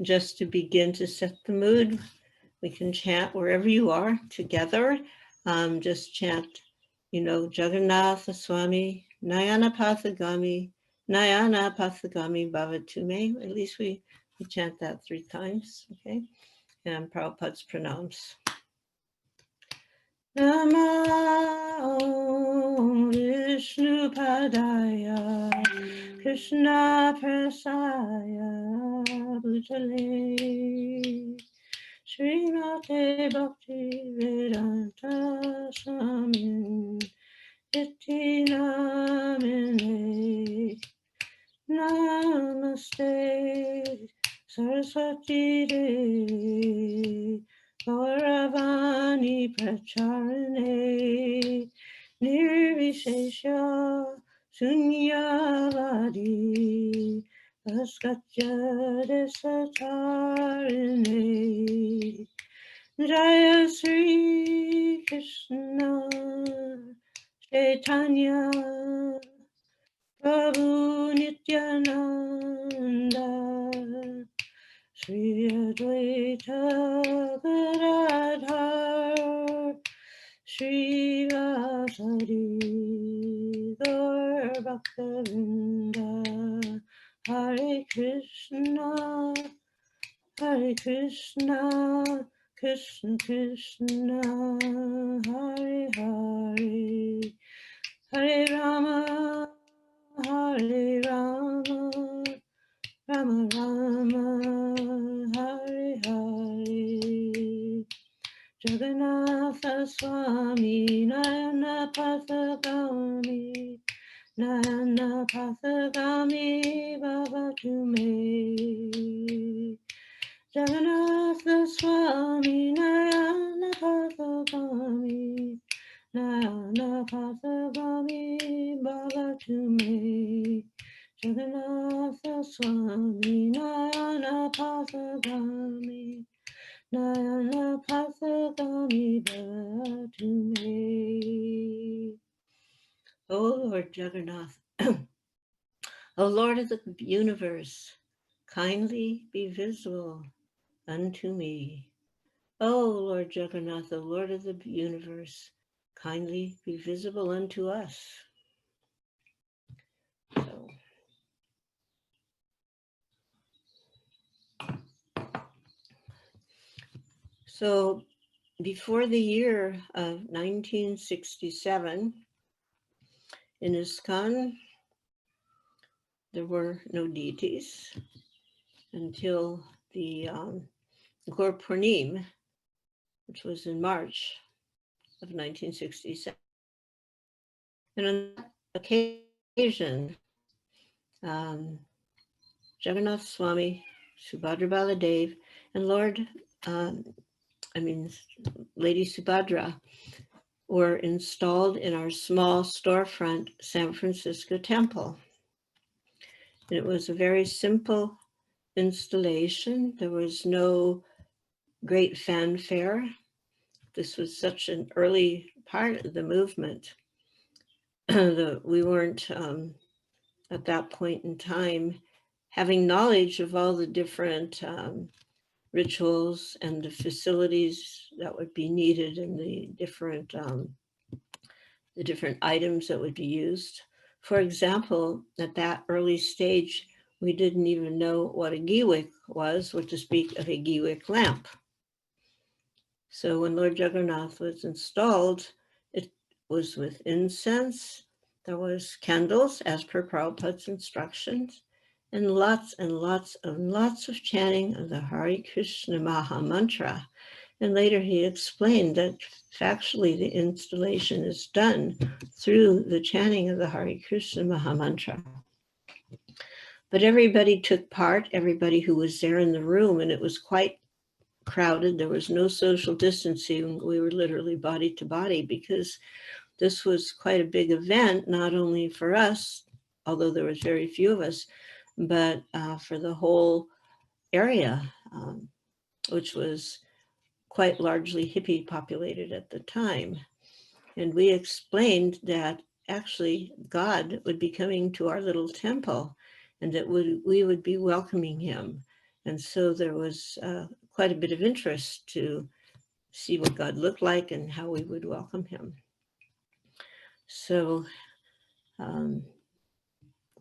just to begin to set the mood, we can chant wherever you are together. Just chant, Jagannatha Swami, Nayana Pathagami, Nayana Pathagami Bhavatume. At least we chant that 3 times, okay? And Prabhupada's pranams. Namo Vishnu Padaya Krishna Prasaya Bhutale Srimate Bhakti Vedanta Swamin Iti Namine Namaste Saraswati Devi Gauravani Pracharane Nirvishesha Sunyavadi Vaskatya Desatarane Jaya Sri Krishna Chaitanya Prabhu Nityananda Shri Advaita Gadadhar Shri Vasari Gaur Bhaktavinda Hare Krishna Krishna Krishna Hare Hare Hare Rama Hare Rama Rama Rama Hare Hare Jagannatha Swami Nayana Pathagami Nayana Pathagami Baba Tume Jagannatha Swami Nayana Pathagami Nayana Pathagami Baba Tume Jagannatha Swami Nayana Pathagami Nayana Pathagami Baba Tume. O Lord Jagannath, O Lord of the universe, kindly be visible unto me. O Lord Jagannath, O Lord of the universe, kindly be visible unto us. So before the year of 1967, in ISKCON, there were no deities until the Gaur Purnim, which was in March of 1967. And on that occasion, Jagannath Swami, Subhadra Baladev, and Lady Subhadra were installed in our small storefront San Francisco temple. And it was a very simple installation. There was no great fanfare. This was such an early part of the movement. We weren't, at that point in time, having knowledge of all the different rituals and the facilities that would be needed and the different items that would be used. For example, at that early stage, we didn't even know what a giwick was, or to speak of a giwick lamp. So when Lord Jagannath was installed, it was with incense, there was candles as per Prabhupada's instructions, and lots of chanting of the Hare Krishna Maha Mantra. And later he explained that factually the installation is done through the chanting of the Hare Krishna Maha Mantra. But everybody took part, everybody who was there in the room, and it was quite crowded. There was no social distancing. We were literally body to body because this was quite a big event, not only for us, although there was very few of us, but for the whole area, which was quite largely hippie populated at the time. And we explained that actually God would be coming to our little temple and that we would be welcoming him. And so there was quite a bit of interest to see what God looked like and how we would welcome him. So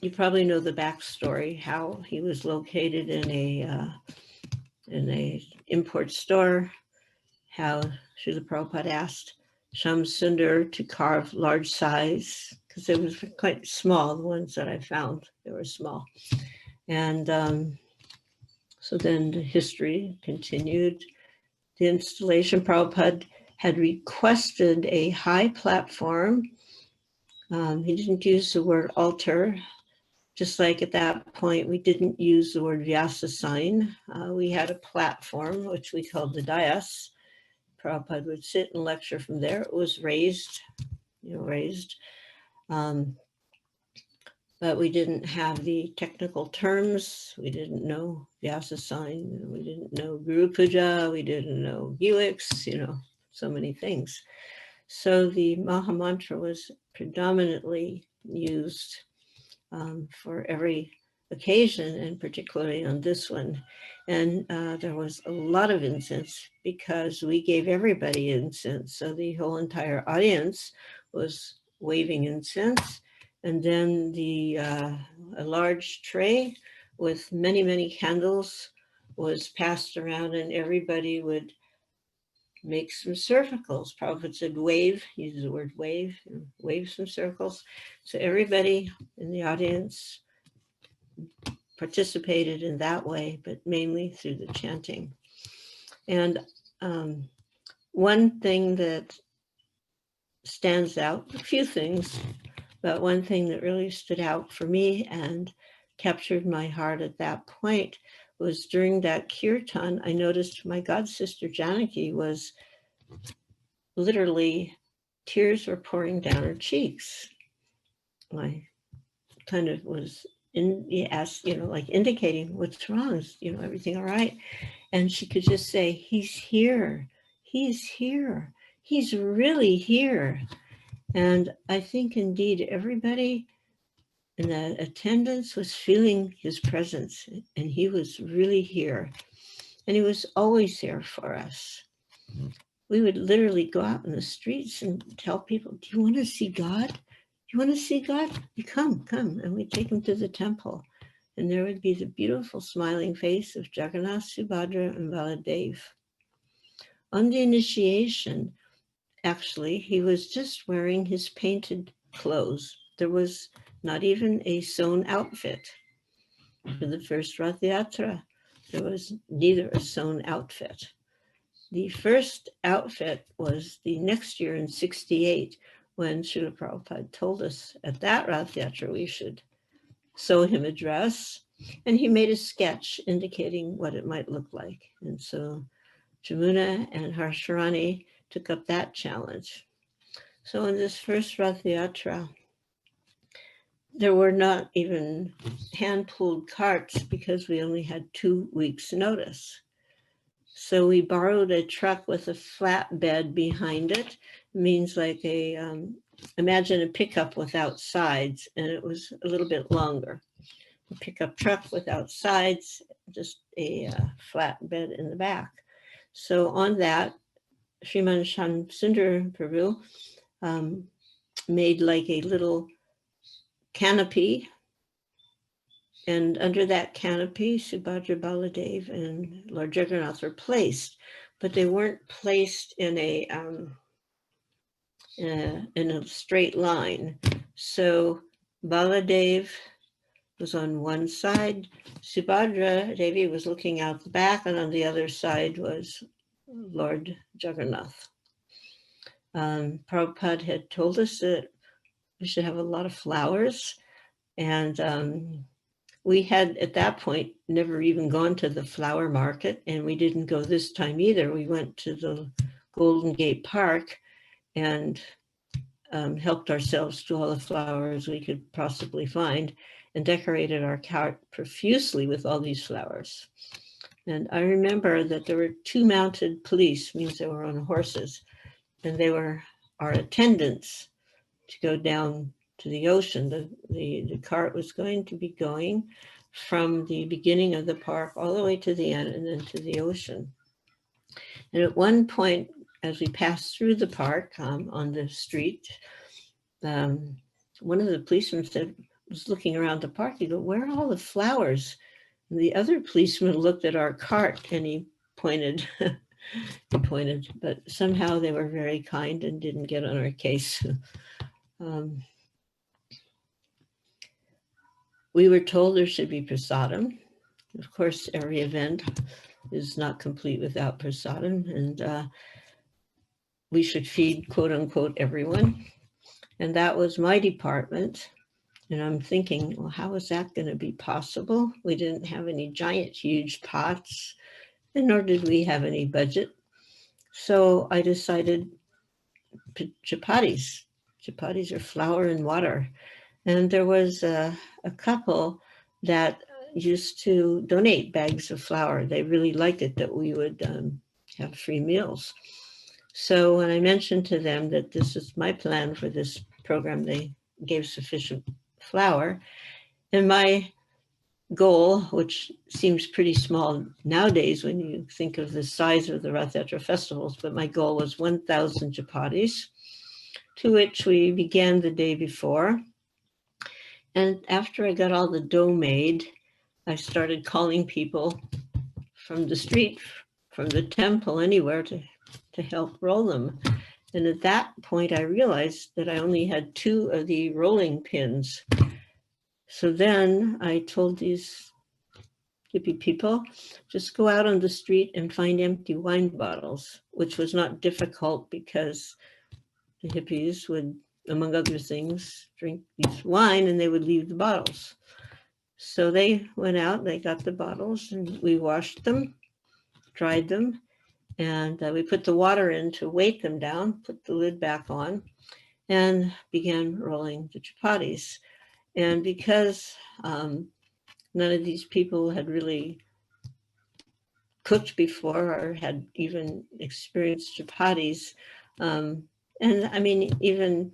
you probably know the backstory, how he was located in a import store, how Srila Prabhupada asked Sham Sundar to carve large size, because they were quite small, the ones that I found, they were small. And so then the history continued. The installation, Prabhupada had requested a high platform. He didn't use the word altar, just like at that point, we didn't use the word Vyasa sign. We had a platform, which we called the dais. Prabhupada would sit and lecture from there. It was raised, raised. But we didn't have the technical terms. We didn't know Vyasa sign. We didn't know Guru Puja. We didn't know Giwiks, so many things. So the Maha Mantra was predominantly used for every occasion, and particularly on this one. And there was a lot of incense because we gave everybody incense. So the whole entire audience was waving incense. And then a large tray with many, many candles was passed around, and everybody would make some circles. Prabhupada said wave, use the word wave, wave some circles. So everybody in the audience participated in that way, but mainly through the chanting. And one thing that stands out, a few things, but one thing that really stood out for me and captured my heart at that point was during that kirtan, I noticed my god sister Janaki was literally, tears were pouring down her cheeks. I kind of was asked, like indicating what's wrong, is, everything all right? And she could just say, he's here, he's here, he's really here. And I think indeed everybody in the attendance was feeling his presence, and he was really here. And he was always there for us. We would literally go out in the streets and tell people, do you want to see God? Do you want to see God? You come. And we'd take him to the temple. And there would be the beautiful smiling face of Jagannath, Subhadra, and Baladev. On the initiation, actually, he was just wearing his painted clothes. There was not even a sewn outfit. For the first Ratha Yatra, there was neither a sewn outfit. The first outfit was the next year in 68, when Srila Prabhupada told us at that Ratha Yatra we should sew him a dress. And he made a sketch indicating what it might look like. And so Jamuna and Harsharani took up that challenge. So in this first Ratha Yatra, there were not even hand-pulled carts because we only had 2 weeks' notice. So we borrowed a truck with a flatbed behind it. It means like imagine a pickup without sides, and it was a little bit longer. A pickup truck without sides, just a flatbed in the back. So on that, Sriman Shyam Sundar Prabhu made like a little canopy, and under that canopy, Subhadra, Baladev, and Lord Jagannath were placed, but they weren't placed in a straight line. So Baladev was on one side, Subhadra Devi was looking out the back, and on the other side was Lord Jagannath. Prabhupada had told us that we should have a lot of flowers, and we had, at that point, never even gone to the flower market, and we didn't go this time either. We went to the Golden Gate Park and helped ourselves to all the flowers we could possibly find and decorated our cart profusely with all these flowers. And I remember that there were 2 mounted police, means they were on horses, and they were our attendants to go down to the ocean. The cart was going to be going from the beginning of the park all the way to the end and then to the ocean. And at one point, as we passed through the park on the street, one of the policemen said, was looking around the park, he go, "Where are all the flowers?" And the other policeman looked at our cart and he pointed, but somehow they were very kind and didn't get on our case. We were told there should be prasadam. Of course, every event is not complete without prasadam, and we should feed, quote unquote, everyone. And that was my department. And I'm thinking, well, how is that going to be possible? We didn't have any giant, huge pots, and nor did we have any budget. So I decided chapatis. Chapatis are flour and water. And there was a couple that used to donate bags of flour. They really liked it that we would have free meals. So when I mentioned to them that this is my plan for this program, they gave sufficient flour. And my goal, which seems pretty small nowadays when you think of the size of the Ratha Yatra festivals, but my goal was 1,000 chapatis, to which we began the day before. And after I got all the dough made, I started calling people from the street, from the temple, anywhere to help roll them. And at that point, I realized that I only had 2 of the rolling pins. So then I told these hippie people, just go out on the street and find empty wine bottles, which was not difficult because the hippies would, among other things, drink this wine and they would leave the bottles. So they went out, they got the bottles, and we washed them, dried them, and we put the water in to weight them down, put the lid back on, and began rolling the chapatis. And because none of these people had really cooked before or had even experienced chapatis, and I mean, even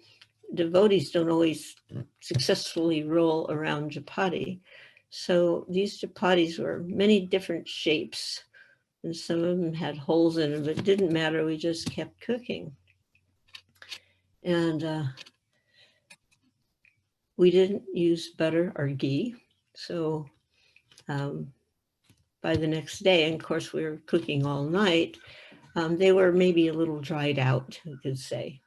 devotees don't always successfully roll around chapati. So these chapatis were many different shapes, and some of them had holes in them, but it didn't matter. We just kept cooking. And we didn't use butter or ghee. So by the next day, and of course we were cooking all night, they were maybe a little dried out, you could say.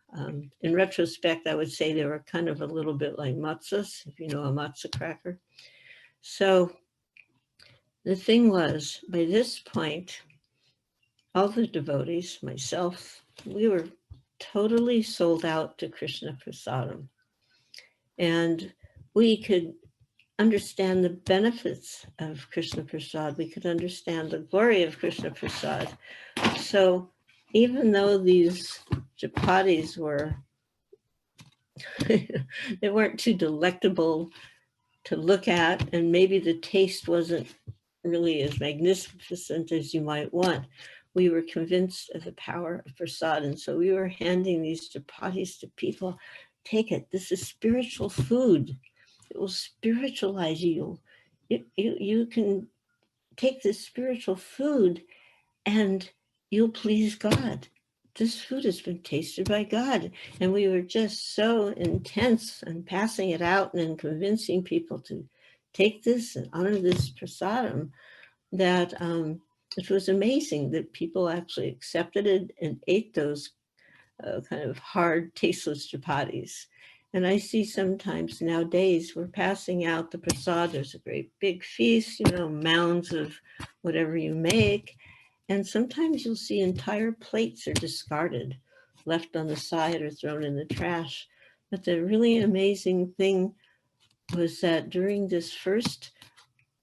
In retrospect, I would say they were kind of a little bit like matzahs, if you know a matzah cracker. So the thing was, by this point, all the devotees, myself, we were totally sold out to Krishna Prasadam. And we could understand the benefits of Krishna Prasad. We could understand the glory of Krishna Prasad. So even though these chapatis were, they weren't too delectable to look at, and maybe the taste wasn't really as magnificent as you might want, we were convinced of the power of prasad. And so we were handing these chapatis to people. Take it. This is spiritual food. It will spiritualize you. You can take this spiritual food and you'll please God. This food has been tasted by God. And we were just so intense in passing it out and in convincing people to take this and honor this prasadam that it was amazing that people actually accepted it and ate those kind of hard, tasteless chapatis. And I see sometimes nowadays we're passing out the prasad. There's a great big feast, mounds of whatever you make. And sometimes you'll see entire plates are discarded, left on the side or thrown in the trash. But the really amazing thing was that during this first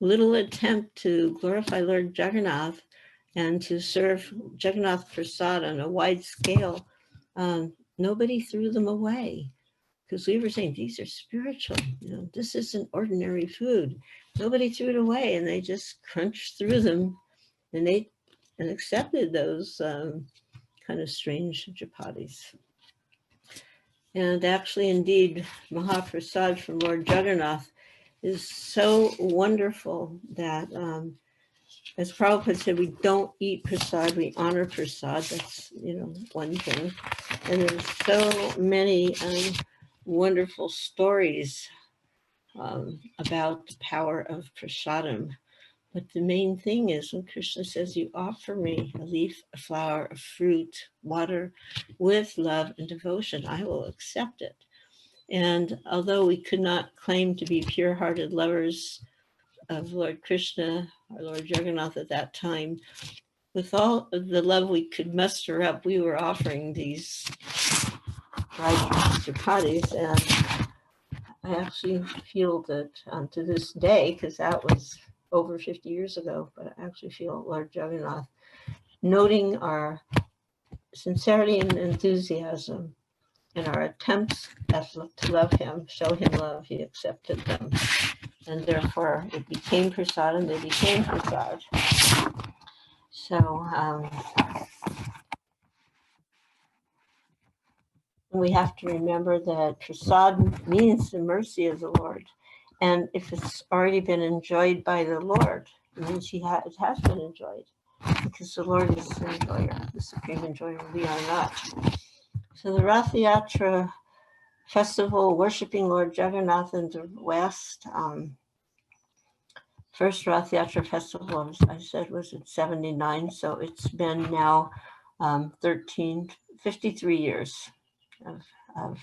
little attempt to glorify Lord Jagannath and to serve Jagannath Prasad on a wide scale, nobody threw them away, because we were saying these are spiritual. This isn't ordinary food. Nobody threw it away, and they just crunched through them and ate and accepted those kind of strange chapatis. And actually, indeed, Mahaprasad from Lord Jagannath is so wonderful that, as Prabhupada said, we don't eat prasad, we honor prasad. That's, one thing. And there's so many wonderful stories about the power of prasadam. But the main thing is when Krishna says, you offer me a leaf, a flower, a fruit, water, with love and devotion, I will accept it. And although we could not claim to be pure-hearted lovers of Lord Krishna or Lord Jagannath at that time, with all of the love we could muster up, we were offering these dried chapatis. And I actually feel that to this day, because that was over 50 years ago, but I actually feel Lord Jagannath, noting our sincerity and enthusiasm in our attempts to love him, show him love, he accepted them. And therefore it became prasad and they became prasad. So we have to remember that prasad means the mercy of the Lord. And if it's already been enjoyed by the Lord, it means it has been enjoyed, because the Lord is the enjoyer, the supreme enjoyer. We are not. So the Ratha Yatra festival, worshiping Lord Jagannath in the West, first Ratha Yatra festival, as I said, was in 79. So it's been now 53 years of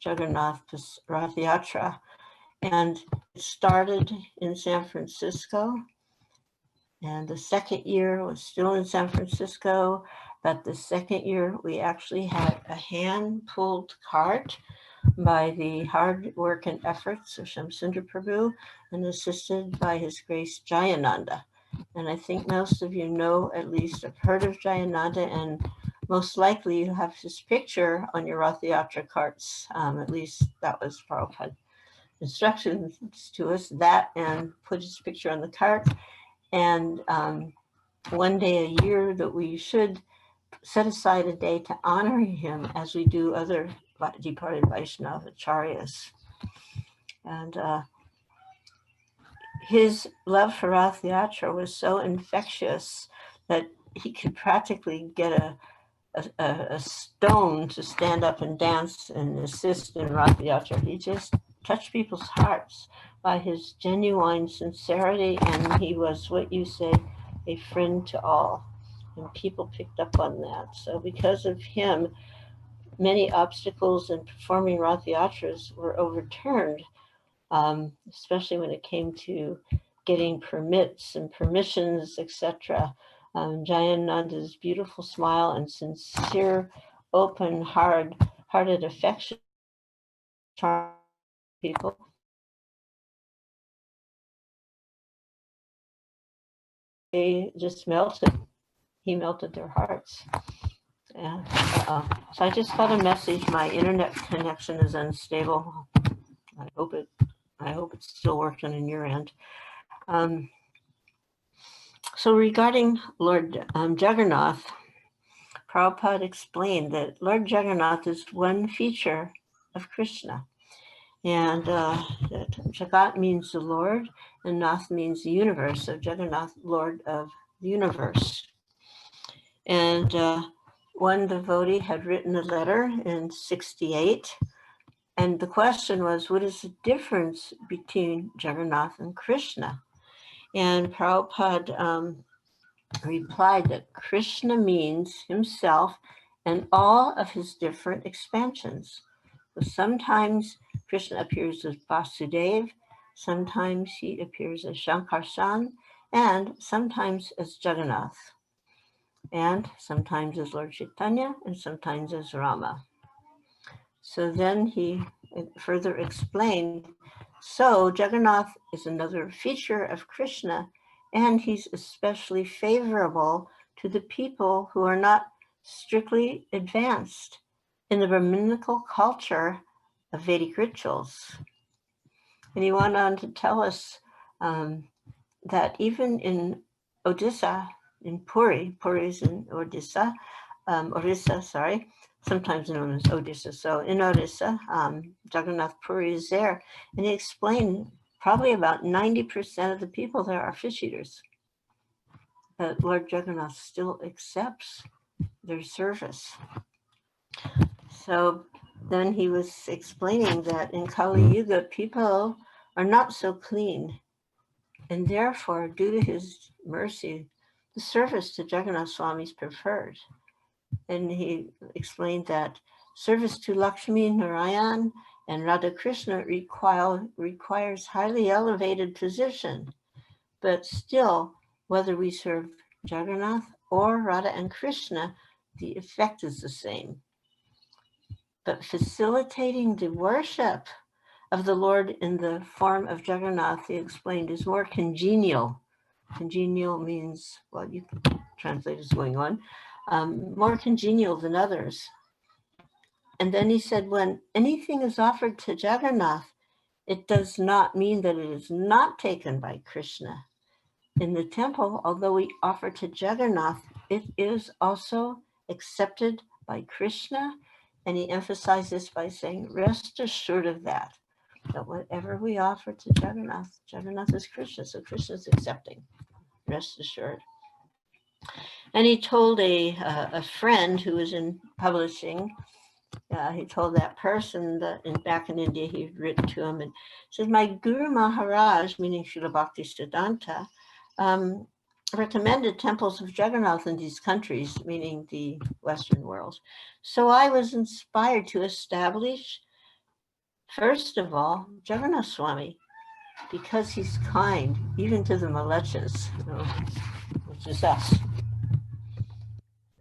Jagannath Ratha Yatra. And it started in San Francisco. And the second year was still in San Francisco. But the second year, we actually had a hand-pulled cart by the hard work and efforts of Shamsundar Prabhu and assisted by His Grace Jayananda. And I think most of you know, at least have heard of Jayananda, and most likely you have his picture on your Ratha Yatra carts. At least that was Prabhupada's instructions to us, that and put his picture on the cart. And one day a year that we should set aside a day to honor him as we do other departed Vaishnava acharyas. And his love for Ratha Yatra was so infectious that he could practically get a stone to stand up and dance and assist in Ratha Yatra. He just touched people's hearts by his genuine sincerity, and he was, what you say, a friend to all. And people picked up on that. So because of him, many obstacles in performing Ratha Yatras were overturned, especially when it came to getting permits and permissions, etc. Jayananda's beautiful smile and sincere, open, hearted affection charmed people. They just melted. He melted their hearts. Yeah. So I just got a message. My internet connection is unstable. I hope it's still working on your end. So regarding Lord Jagannath, Prabhupada explained that Lord Jagannath is one feature of Krishna. And that Jagat means the Lord, and Nath means the universe. So Jagannath, Lord of the universe. And one devotee had written a letter in 68. And the question was, what is the difference between Jagannath and Krishna? And Prabhupada replied that Krishna means himself and all of his different expansions. So sometimes Krishna appears as Vasudeva, sometimes he appears as Shankarshan, and sometimes as Jagannath, and sometimes as Lord Chaitanya, and sometimes as Rama. So then he further explained, so Jagannath is another feature of Krishna, and he's especially favorable to the people who are not strictly advanced in the Brahminical culture of Vedic rituals. And he went on to tell us that even in Odisha, in Puri is in Odisha, Orissa, sometimes known as Odisha. So in Odisha, Jagannath Puri is there. And he explained probably about 90% of the people there are fish eaters. But Lord Jagannath still accepts their service. So then he was explaining that in Kali Yuga, people are not so clean. And therefore, due to his mercy, the service to Jagannath Swami is preferred. And he explained that service to Lakshmi Narayan and Radha Krishna requires highly elevated position. But still, whether we serve Jagannath or Radha and Krishna, the effect is the same. But facilitating the worship of the Lord in the form of Jagannath, he explained, is more congenial. Congenial means, well, you can translate as going on, more congenial than others. And then he said, when anything is offered to Jagannath, it does not mean that it is not taken by Krishna. In the temple, although we offer to Jagannath, it is also accepted by Krishna. And he emphasized this by saying, rest assured of that whatever we offer to Jagannath, Jagannath is Krishna, so Krishna is accepting, rest assured. And he told a friend who was in publishing, he told that person that back in India, he'd written to him and said, my Guru Maharaj, meaning Srila Bhaktisiddhanta, recommended temples of Jagannath in these countries, meaning the Western world. So I was inspired to establish, first of all, Jagannath Swami, because he's kind, even to the Malachas, which is us.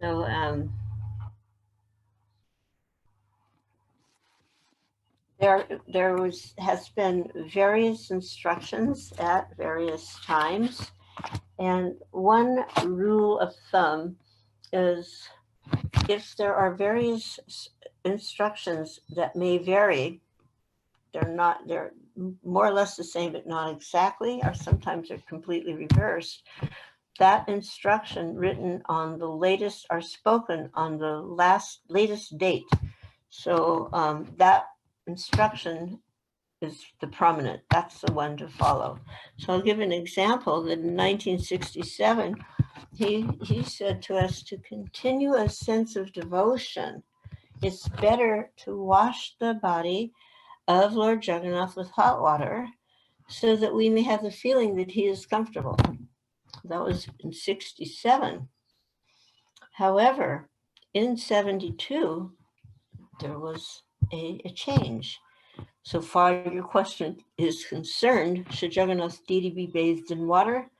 So has been various instructions at various times, and one rule of thumb is if there are various instructions that may vary, they're more or less the same, but not exactly, or sometimes they're completely reversed. That instruction written on the latest or spoken on the latest date. So that instruction is the prominent, that's the one to follow. So I'll give an example that in 1967, he said to us to continue a sense of devotion. It's better to wash the body of Lord Jagannath with hot water so that we may have the feeling that he is comfortable. That was in 67. However, in 72, there was a change. So far your question is concerned, should Jagannath deity be bathed in water?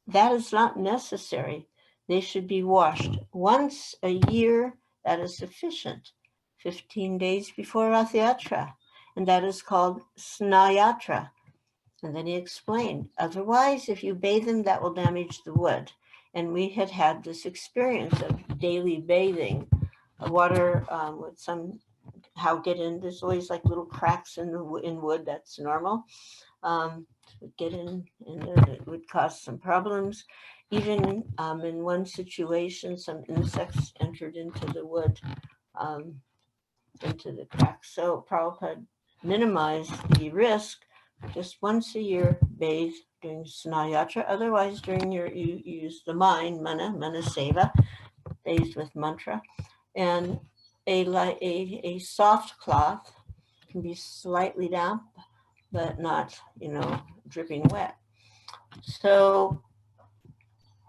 That is not necessary. They should be washed once a year. That is sufficient. 15 days before Ratha Yatra. And that is called Snayatra. And then he explained, otherwise, if you bathe them, that will damage the wood. And we had this experience of daily bathing. Water would somehow get in. There's always like little cracks in wood. That's normal. Would get in, and it would cause some problems. Even in one situation, some insects entered into the wood, into the cracks. So Prabhupada minimized the risk. Just once a year, bathe during Snayatra. Otherwise, during you use the mind, mana seva, bathed with mantra, and a soft cloth can be slightly damp, but not, dripping wet. So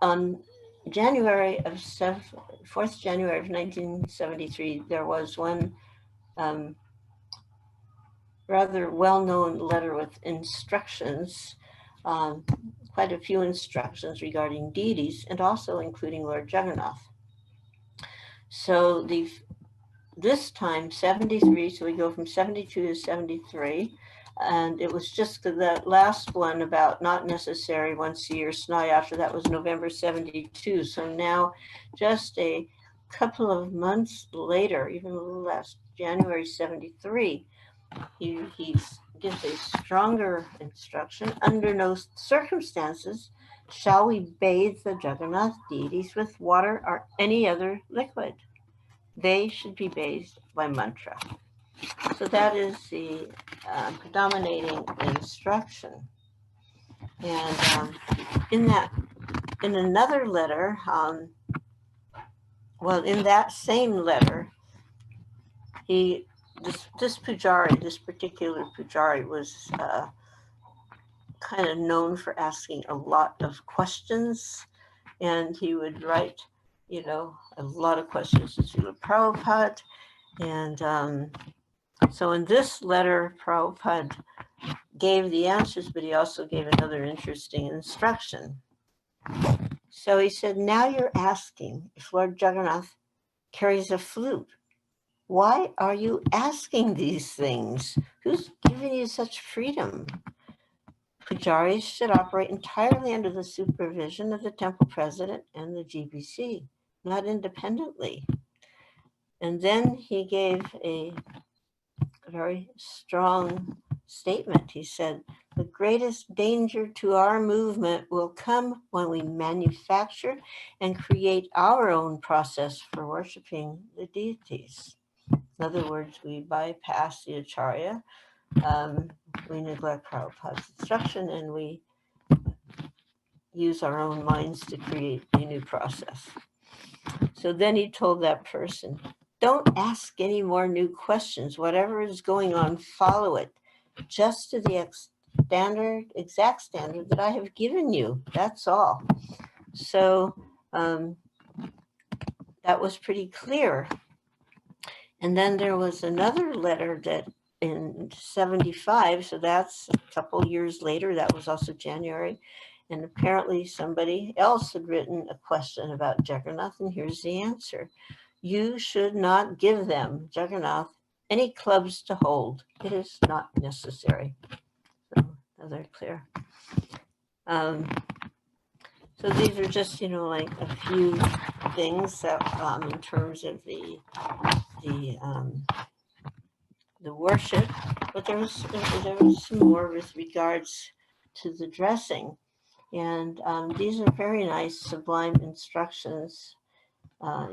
on January of 4th January of 1973, there was one rather well-known letter with instructions, quite a few instructions regarding deities, and also including Lord Jagannath. So this time, 73, so we go from 72 to 73, and it was just that last one about not necessary once a year Snayatra, that was November 72. So now, just a couple of months later, even a little less, January 73, he gives a stronger instruction. Under no circumstances shall we bathe the Jagannath deities with water or any other liquid. They should be bathed by mantra. So that is the predominating instruction. And in another letter, in that same letter, this Pujari, this particular Pujari, was kind of known for asking a lot of questions, and he would write, a lot of questions to Srila Prabhupada. And so in this letter, Prabhupada gave the answers, but he also gave another interesting instruction. So he said, now you're asking if Lord Jagannath carries a flute. Why are you asking these things? Who's giving you such freedom? Pujaris should operate entirely under the supervision of the temple president and the GBC, not independently. And then he gave a very strong statement. He said, the greatest danger to our movement will come when we manufacture and create our own process for worshiping the deities. In other words, we bypass the Acharya, we neglect Prabhupada's instruction, and we use our own minds to create a new process. So then he told that person, don't ask any more new questions. Whatever is going on, follow it just to the exact standard that I have given you. That's all. So that was pretty clear. And then there was another letter that in 75, so that's a couple years later, that was also January. And apparently somebody else had written a question about Jagannath, and here's the answer. You should not give them, Jagannath, any clubs to hold. It is not necessary. So those are clear. So these are just, like a few things that in terms of the worship, but there was some more with regards to the dressing. And these are very nice, sublime instructions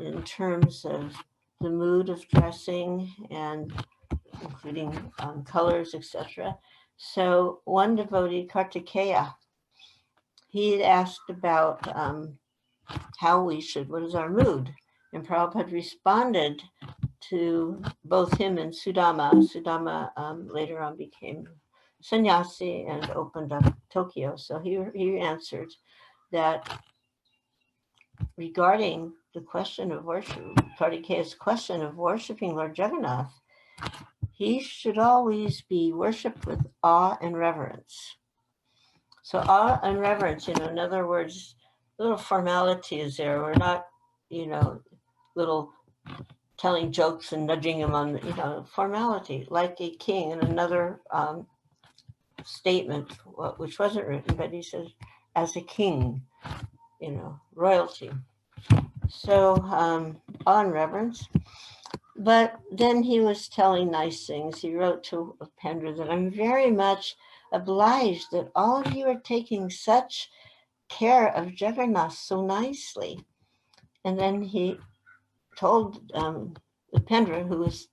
in terms of the mood of dressing and including colors, etc. So one devotee, Kartikeya, he had asked about what is our mood? And Prabhupada responded to both him and Sudama. Sudama later on became sannyasi and opened up Tokyo. So he answered that regarding the question of worship, Kartikeya's question of worshiping Lord Jagannath, he should always be worshipped with awe and reverence. So awe and reverence, in other words, little formalities there. We're not, little telling jokes and nudging him on, formality, like a king. And another statement, which wasn't written, but he says, as a king, royalty. So awe and reverence. But then he was telling nice things. He wrote to Pendra that I'm very much obliged that all of you are taking such care of Jagannath so nicely. And then he told Pendra, who was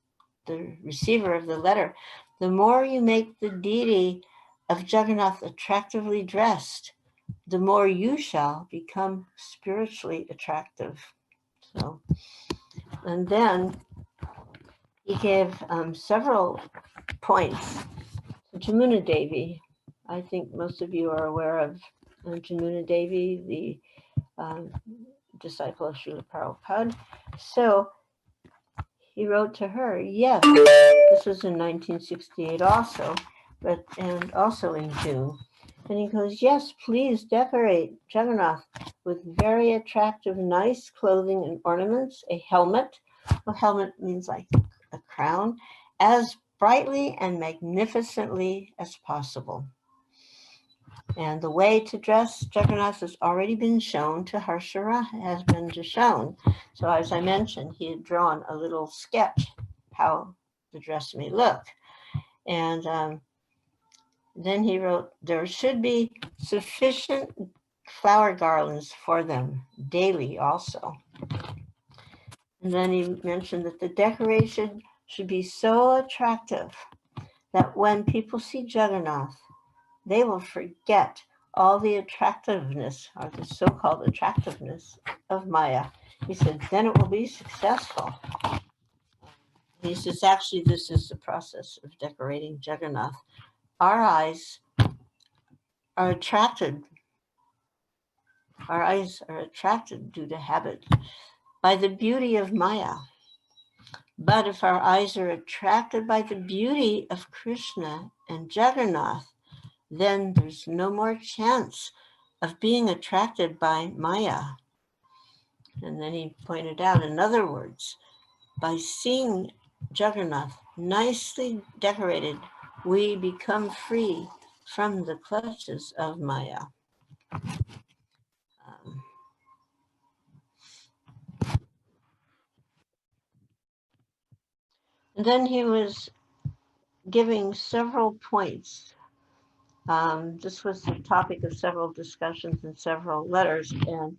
the receiver of the letter, the more you make the deity of Jagannath attractively dressed, the more you shall become spiritually attractive. So, and then he gave several points. Jamuna Devi, I think most of you are aware of Jamuna Devi, the disciple of Srila Prabhupada. So he wrote to her, yes, this was in 1968 also, and also in June. And he goes, yes, please decorate Jagannath with very attractive, nice clothing and ornaments, a helmet. A helmet means like a crown, as brightly and magnificently as possible. And the way to dress Jagannath has already been shown to Harshara, has been shown. So as I mentioned, he had drawn a little sketch how the dress may look. And then he wrote, there should be sufficient flower garlands for them daily also. And then he mentioned that the decoration should be so attractive that when people see Jagannath, they will forget all the attractiveness, or the so-called attractiveness of Maya. He said, then it will be successful. He says, actually, this is the process of decorating Jagannath. Our eyes are attracted. Our eyes are attracted due to habit by the beauty of Maya. But if our eyes are attracted by the beauty of Krishna and Jagannath, then there's no more chance of being attracted by Maya. And then he pointed out, in other words, by seeing Jagannath nicely decorated, we become free from the clutches of Maya. And then he was giving several points. This was the topic of several discussions and several letters, and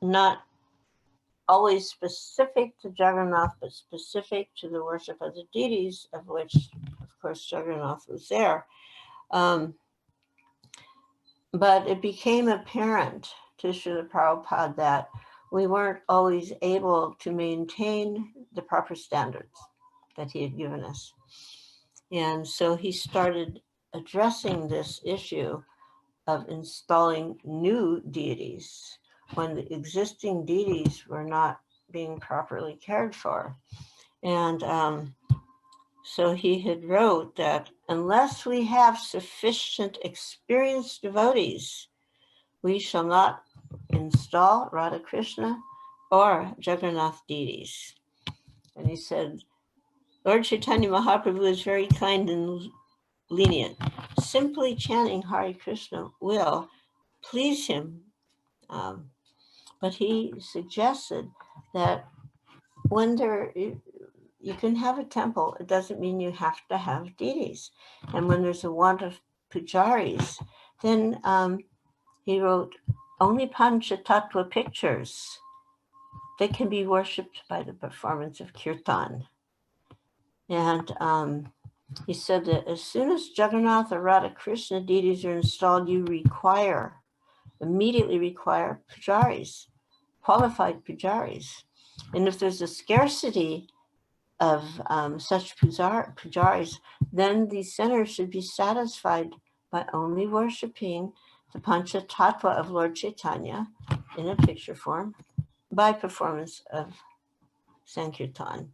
not always specific to Jagannath, but specific to the worship of the deities, of which, of course, Jagannath was there. But it became apparent to Srila Prabhupada that we weren't always able to maintain the proper standards that he had given us. And so he started addressing this issue of installing new deities when the existing deities were not being properly cared for. And so he had wrote that unless we have sufficient experienced devotees, we shall not install Radha Krishna or Jagannath deities. And he said, Lord Chaitanya Mahaprabhu is very kind and lenient. Simply chanting Hare Krishna will please him. But he suggested that when you can have a temple, it doesn't mean you have to have deities. And when there's a want of pujaris, then he wrote, only Panchatattva pictures, they can be worshipped by the performance of kirtan. And he said that as soon as Jagannath or Radha Krishna deities are installed, you immediately require pujaris, qualified pujaris. And if there's a scarcity of such pujaris, then the center should be satisfied by only worshiping the Panchatattva of Lord Chaitanya in a picture form by performance of Sankirtan.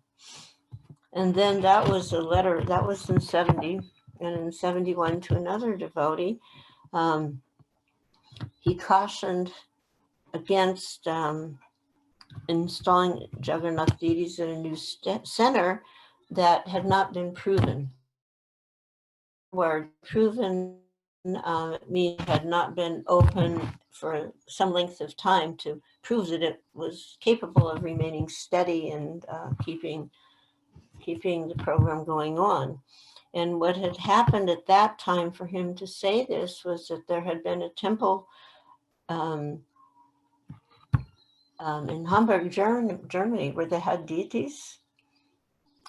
And then that was a letter, that was in 70, and in 71 to another devotee, he cautioned against installing Jagannath deities in a new center that had not been proven. Where proven means had not been open for some length of time to prove that it was capable of remaining steady and keeping the program going on. And what had happened at that time for him to say this was that there had been a temple in Hamburg, Germany, where they had deities,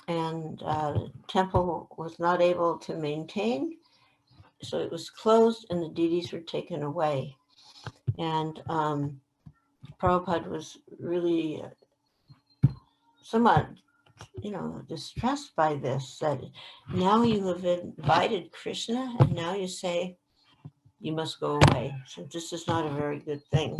and the temple was not able to maintain, so it was closed and the deities were taken away. And Prabhupada was really somewhat, distressed by this, that now you have invited Krishna and now you say you must go away. So this is not a very good thing.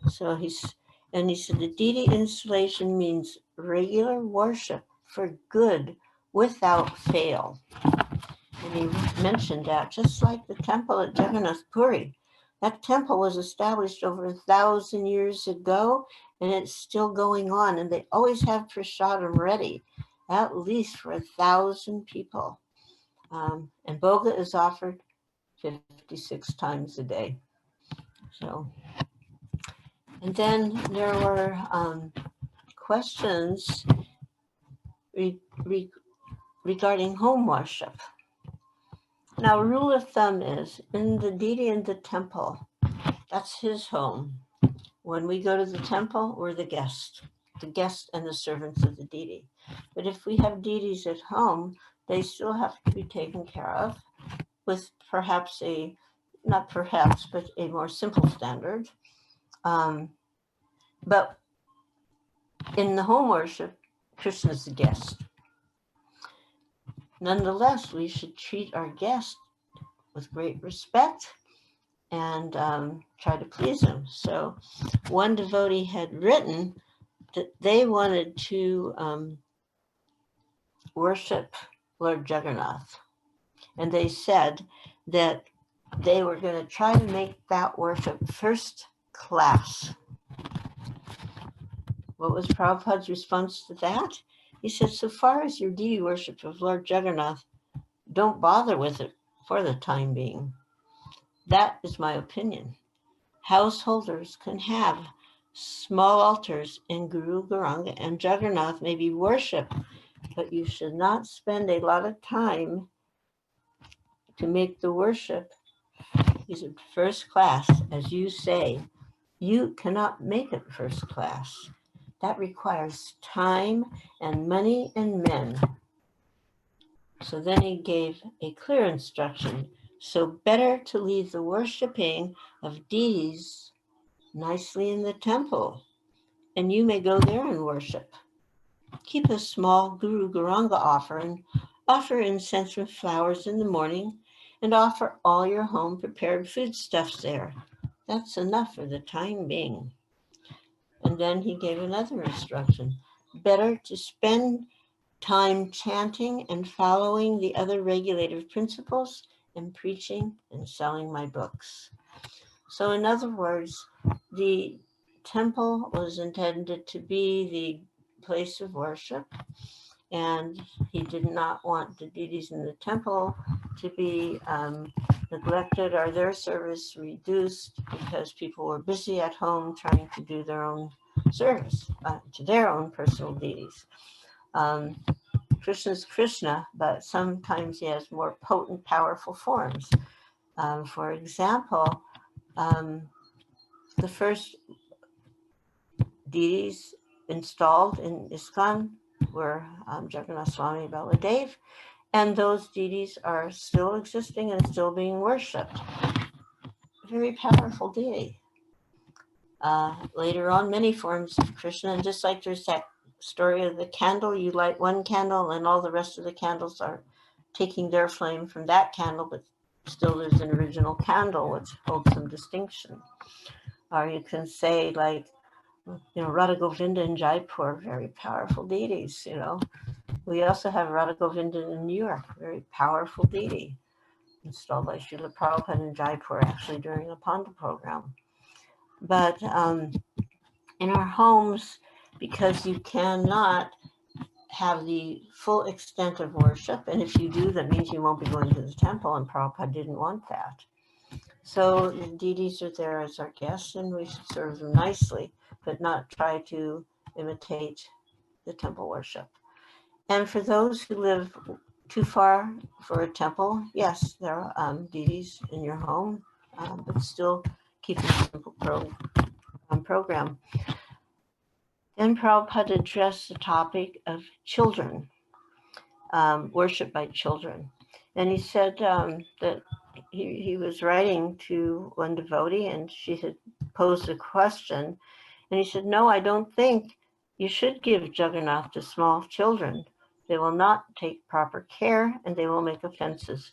So he said the deity installation means regular worship for good without fail. And he mentioned that just like the temple at Jagannath Puri. That temple was established over 1,000 years ago, and it's still going on. And they always have prasadam ready, at least for 1,000 people. And boga is offered 56 times a day. So, and then there were questions regarding home worship. Now, rule of thumb is in the deity in the temple, that's his home. When we go to the temple, we're the guest and the servants of the deity. But if we have deities at home, they still have to be taken care of with perhaps not perhaps, but a more simple standard. But in the home worship, Krishna is the guest. Nonetheless, we should treat our guest with great respect and try to please him. So one devotee had written that they wanted to worship Lord Jagannath. And they said that they were going to try to make that worship first class. What was Prabhupada's response to that? He said, so far as your deity worship of Lord Jagannath, don't bother with it for the time being. That is my opinion. Householders can have small altars in Guru, Gauranga, and Jagannath may be worshipped, but you should not spend a lot of time to make the worship first class, as you say. You cannot make it first class. That requires time and money and men. So then he gave a clear instruction. So better to leave the worshiping of deities nicely in the temple, and you may go there and worship. Keep a small Guru Gauranga offering, offer incense with flowers in the morning, and offer all your home prepared foodstuffs there. That's enough for the time being. And then he gave another instruction. Better to spend time chanting and following the other regulative principles and preaching and selling my books. So in other words, the temple was intended to be the place of worship, and he did not want the deities in the temple to be neglected or their service reduced because people were busy at home trying to do their own service to their own personal deities. Krishna's Krishna, but sometimes he has more potent, powerful forms. For example, the first deities installed in ISKCON were Jagannath Swami Baladev, and those deities are still existing and still being worshipped. Very powerful deity. Later on, many forms of Krishna, and just like there's that story of the candle, you light one candle and all the rest of the candles are taking their flame from that candle, but still there's an original candle which holds some distinction. Or you can say like, Radha Govinda in Jaipur, very powerful deities, We also have Radha Govinda in New York, very powerful deity, installed by Srila Prabhupada in Jaipur, actually during the Panda program. But in our homes, because you cannot have the full extent of worship, and if you do, that means you won't be going to the temple, and Prabhupada didn't want that. So the deities are there as our guests, and we should serve them nicely, but not try to imitate the temple worship. And for those who live too far for a temple, yes, there are deities in your home, but still keep a simple program. Then Prabhupada addressed the topic of children, worship by children. And he said that he was writing to one devotee, and she had posed a question. And he said, no, I don't think you should give Jagannath to small children. They will not take proper care, and they will make offenses.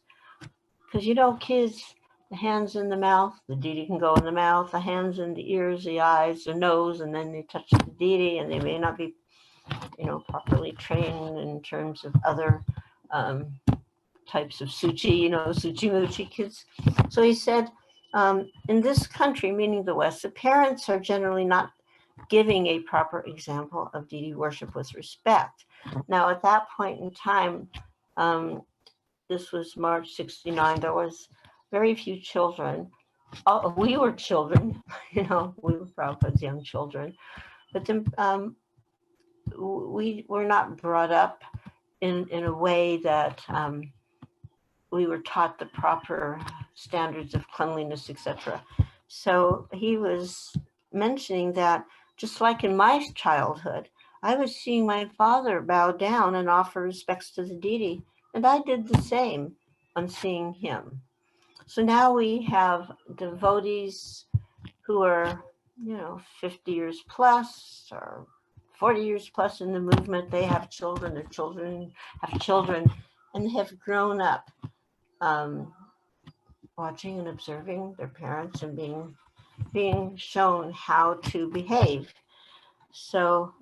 Because, kids, the hands in the mouth, the deity can go in the mouth, the hands in the ears, the eyes, the nose, and then they touch the deity, and they may not be, properly trained in terms of other types of suchi, suchi-muchi kids. So he said, in this country, meaning the West, the parents are generally not giving a proper example of deity worship with respect. Now, at that point in time, this was March 69, there was very few children. We were children, we were Prabhupada's young children, but then we were not brought up in a way that we were taught the proper standards of cleanliness, etc. So he was mentioning that just like in my childhood, I was seeing my father bow down and offer respects to the deity And I did the same on seeing him. So now we have devotees who are, 50 years plus or 40 years plus in the movement. They have children, their children have children, and they have grown up um, watching and observing their parents and being shown how to behave. So,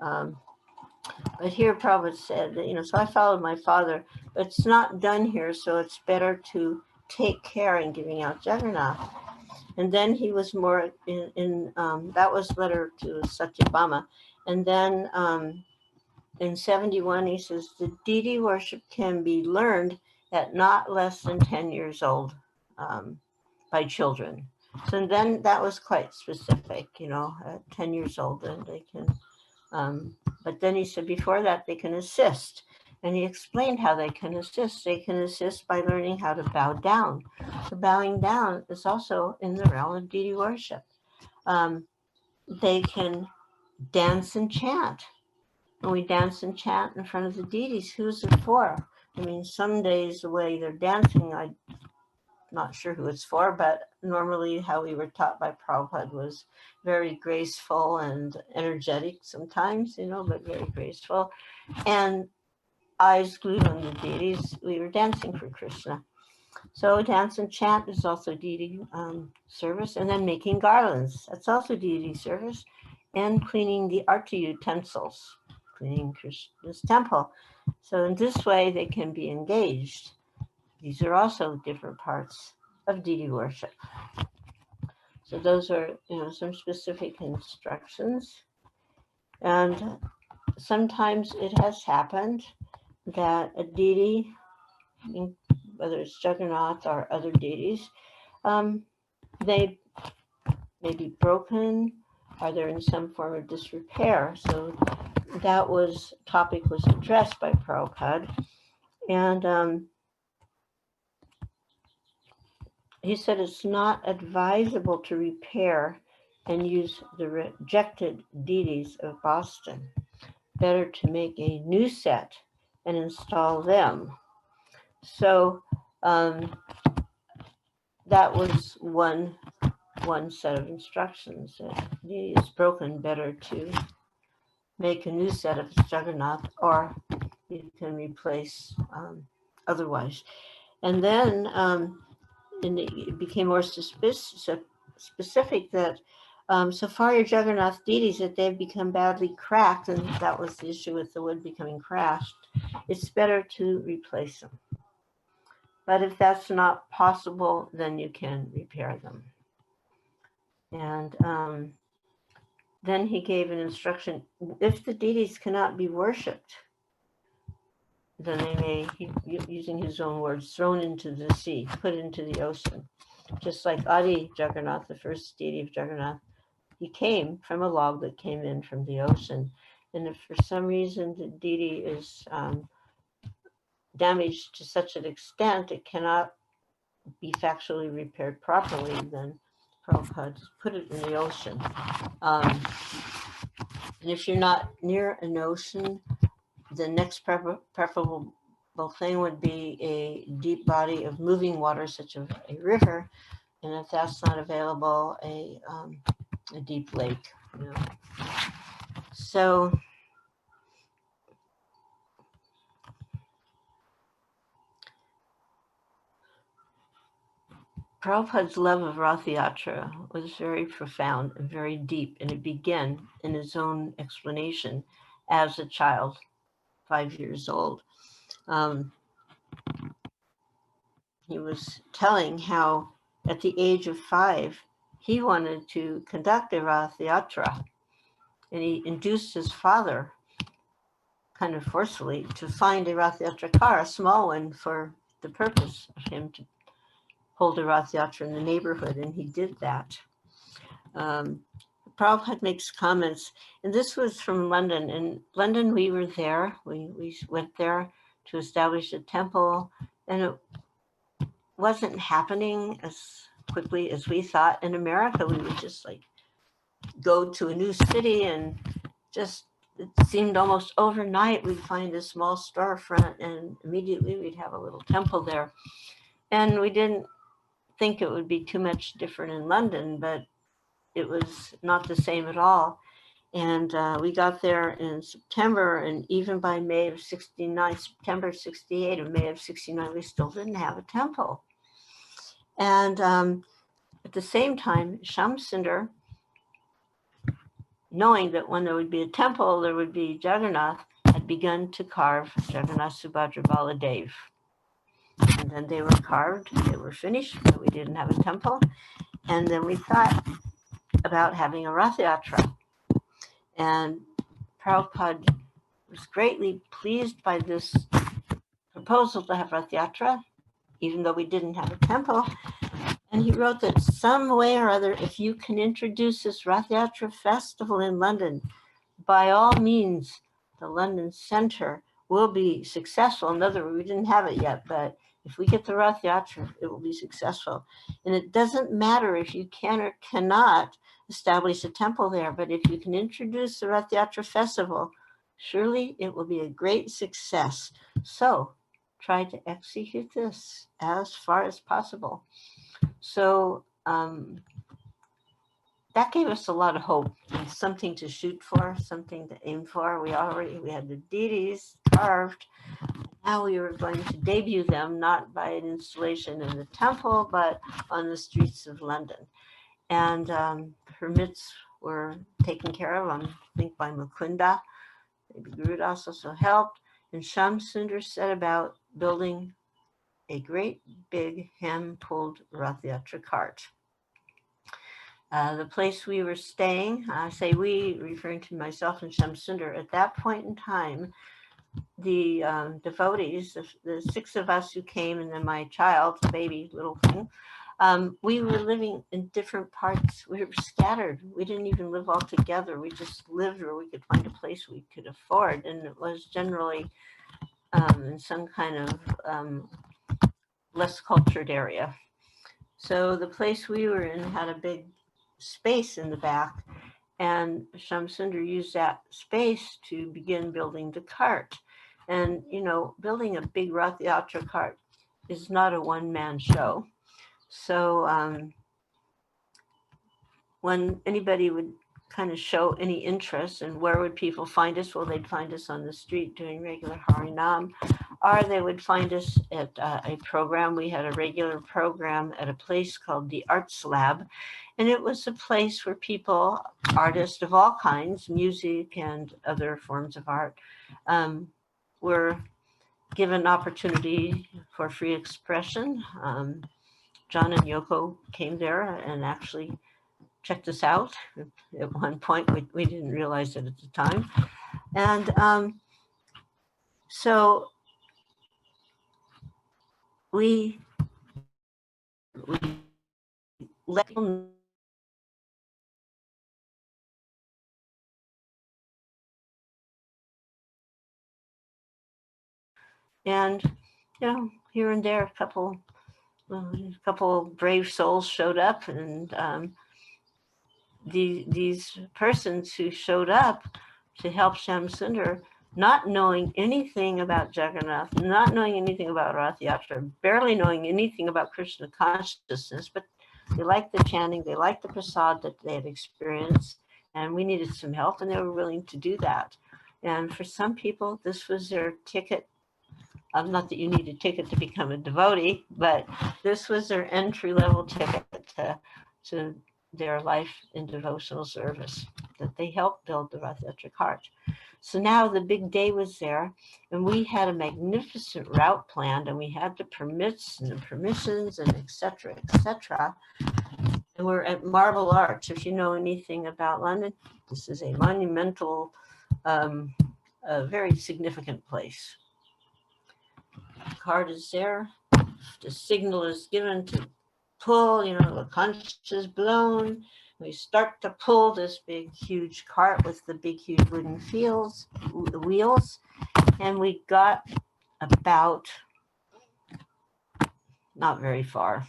but here Prabhupada said that, so I followed my father, but it's not done here, so it's better to take care in giving out Jagannath. And then he was more in that was letter to Satyabhama. And then in 71, he says, the deity worship can be learned at not less than 10 years old by children. So then that was quite specific, at 10 years old, then they can, but then he said before that they can assist. And he explained how they can assist. They can assist by learning how to bow down. So bowing down is also in the realm of deity worship. They can dance and chant. And we dance and chant in front of the deities. Who's it for? I mean, some days the way they're dancing, I'm not sure who it's for, but normally how we were taught by Prabhupada was very graceful and energetic sometimes, but very graceful. And eyes glued on the deities, we were dancing for Krishna. So dance and chant is also deity service. And then making garlands, that's also deity service. And cleaning the arti utensils, cleaning Krishna's temple. So in this way, they can be engaged. These are also different parts of deity worship. So those are, some specific instructions. And sometimes it has happened that a deity, whether it's Jagannath or other deities, they may be broken, or they're in some form of disrepair. So that topic was addressed by Prabhupada. And he said it's not advisable to repair and use the rejected deities of Boston. Better to make a new set and install them. So that was one set of instructions. That deity is broken, better to make a new set of Jagannath, or you can replace otherwise. And then it became more specific that so far your Jagannath deities, that they've become badly cracked, and that was the issue with the wood becoming crashed, it's better to replace them. But if that's not possible, then you can repair them. And then he gave an instruction, if the deities cannot be worshipped, then they may, using his own words, thrown into the sea, put into the ocean. Just like Adi Jagannath, the first deity of Jagannath, he came from a log that came in from the ocean. And if for some reason the deity is damaged to such an extent it cannot be factually repaired properly, then Prabhupada put it in the ocean. And if you're not near an ocean, the next preferable thing would be a deep body of moving water, such as a river. And if that's not available, a deep lake. So Prabhupada's love of Ratha Yatra was very profound and very deep, and it began in his own explanation as a child, 5 years old. He was telling how at the age of 5, he wanted to conduct a Ratha Yatra, and he induced his father kind of forcefully to find a Ratha Yatra car, a small one, for the purpose of him to hold a Ratha Yatra in the neighborhood, and he did that. Prabhupada makes comments, and this was from London. In London, we were there. We went there to establish a temple, and it wasn't happening as quickly as we thought. In America, we would just like go to a new city and just it seemed almost overnight we'd find a small storefront and immediately we'd have a little temple there. And we didn't think it would be too much different in London, but it was not the same at all. And we got there in September, and even by May of 69, September 68 and May of 69, we still didn't have a temple. And at the same time, Shamsundar, knowing that when there would be a temple, there would be Jagannath, had begun to carve Jagannath Subhadra Baladev. And then they were carved, they were finished, but we didn't have a temple. And then we thought about having a Ratha Yatra. And Prabhupada was greatly pleased by this proposal to have Ratha Yatra, even though we didn't have a temple. And he wrote that some way or other, if you can introduce this Ratha Yatra festival in London, by all means, the London Center will be successful. In other words, we didn't have it yet, but if we get the Ratha Yatra, it will be successful. And it doesn't matter if you can or cannot establish a temple there, but if you can introduce the Ratha Yatra festival, surely it will be a great success. So try to execute this as far as possible. So that gave us a lot of hope and something to shoot for, something to aim for. We had the deities carved. Now we were going to debut them, not by an installation in the temple, but on the streets of London. And permits were taken care of, I think, by Mukunda. Maybe Gurudas also helped. And Shamsundar set about building a great big hand-pulled Ratha Yatra cart. The place we were staying, I say we, referring to myself and Shamsundar, at that point in time, the devotees, the six of us who came, and then my child, the baby little thing, we were living in different parts. We were scattered. We didn't even live all together. We just lived where we could find a place we could afford. And it was generally in some kind of less cultured area. So the place we were in had a big space in the back, and Shamsundar used that space to begin building the cart. And, you know, building a big Ratha Yatra cart is not a one-man show. So when anybody would kind of show any interest, and where would people find us? Well, they'd find us on the street doing regular Harinam, or they would find us at a program. We had a regular program at a place called the Arts Lab, and it was a place where people, artists of all kinds, music and other forms of art, were given opportunity for free expression. John and Yoko came there and actually checked us out at one point. We didn't realize it at the time. And so we let people and, you know, here and there, a couple brave souls showed up, and these persons who showed up to help Shamsundar, not knowing anything about Jagannath, not knowing anything about Ratha Yatra, barely knowing anything about Krishna consciousness, but they liked the chanting, they liked the prasad that they had experienced, and we needed some help, and they were willing to do that. And for some people, this was their ticket. Not that you need a ticket to become a devotee, but this was their entry-level ticket to their life in devotional service, that they helped build the Ratha Yatra cart. So now the big day was there, and we had a magnificent route planned, and we had the permits and the permissions and et cetera, and we're at Marble Arch. If you know anything about London, this is a monumental, a very significant place. The cart is there. The signal is given to pull, you know, the conch is blown. We start to pull this big, huge cart with the big, huge wooden wheels. And we got about, not very far.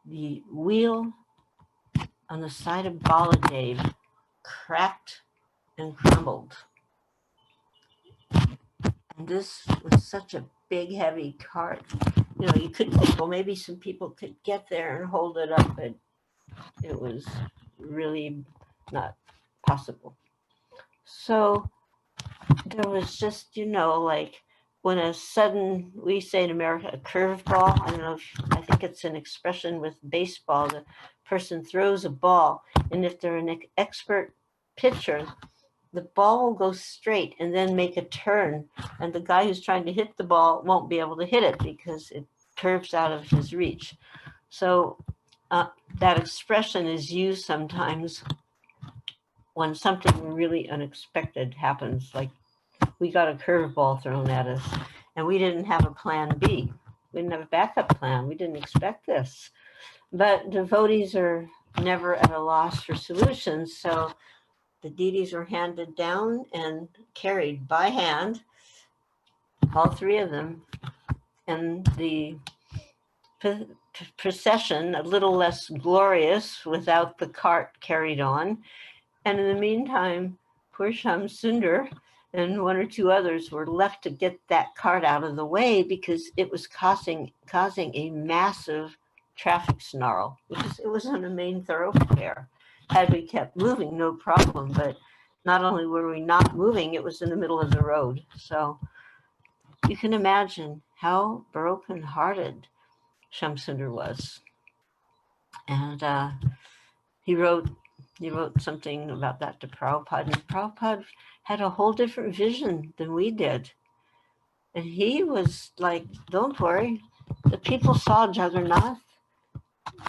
The wheel on the side of Baladev cracked and crumbled. And this was such a big, heavy cart. You know, you could think, well, maybe some people could get there and hold it up, but it was really not possible. So there was just, you know, like when a sudden, we say in America, a curveball. I don't know if, I think it's an expression with baseball. The person throws a ball, and if they're an expert pitcher, the ball will go straight and then make a turn, and the guy who's trying to hit the ball won't be able to hit it because it curves out of his reach. So uh, that expression is used sometimes when something really unexpected happens, like we got a curveball thrown at us and we didn't have a plan B. We didn't have a backup plan. We didn't expect this. But devotees are never at a loss for solutions. So the deities were handed down and carried by hand, all three of them, and the procession, a little less glorious without the cart carried on. And in the meantime, poor Sham Sundar and one or two others were left to get that cart out of the way because it was causing a massive traffic snarl, because it was on a main thoroughfare. Had we kept moving, no problem, but not only were we not moving, it was in the middle of the road. So you can imagine how broken-hearted Shamsundar was. And he wrote something about that to Prabhupada, and Prabhupada had a whole different vision than we did. And he was like, don't worry, the people saw Jagannath.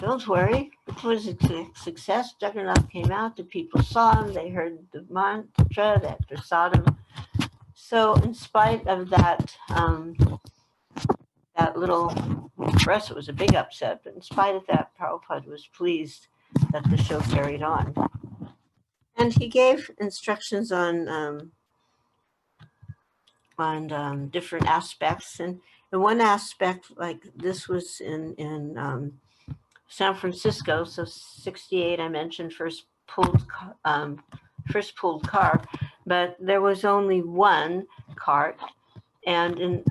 Don't worry, it was a success. Jagannath came out, the people saw him, they heard the mantra, that prasadam. So in spite of that, that little, for us it was a big upset, but in spite of that, Prabhupada was pleased that the show carried on. And he gave instructions on different aspects. And one aspect, like this was in San Francisco, so 68, I mentioned first pulled car, but there was only one cart. And in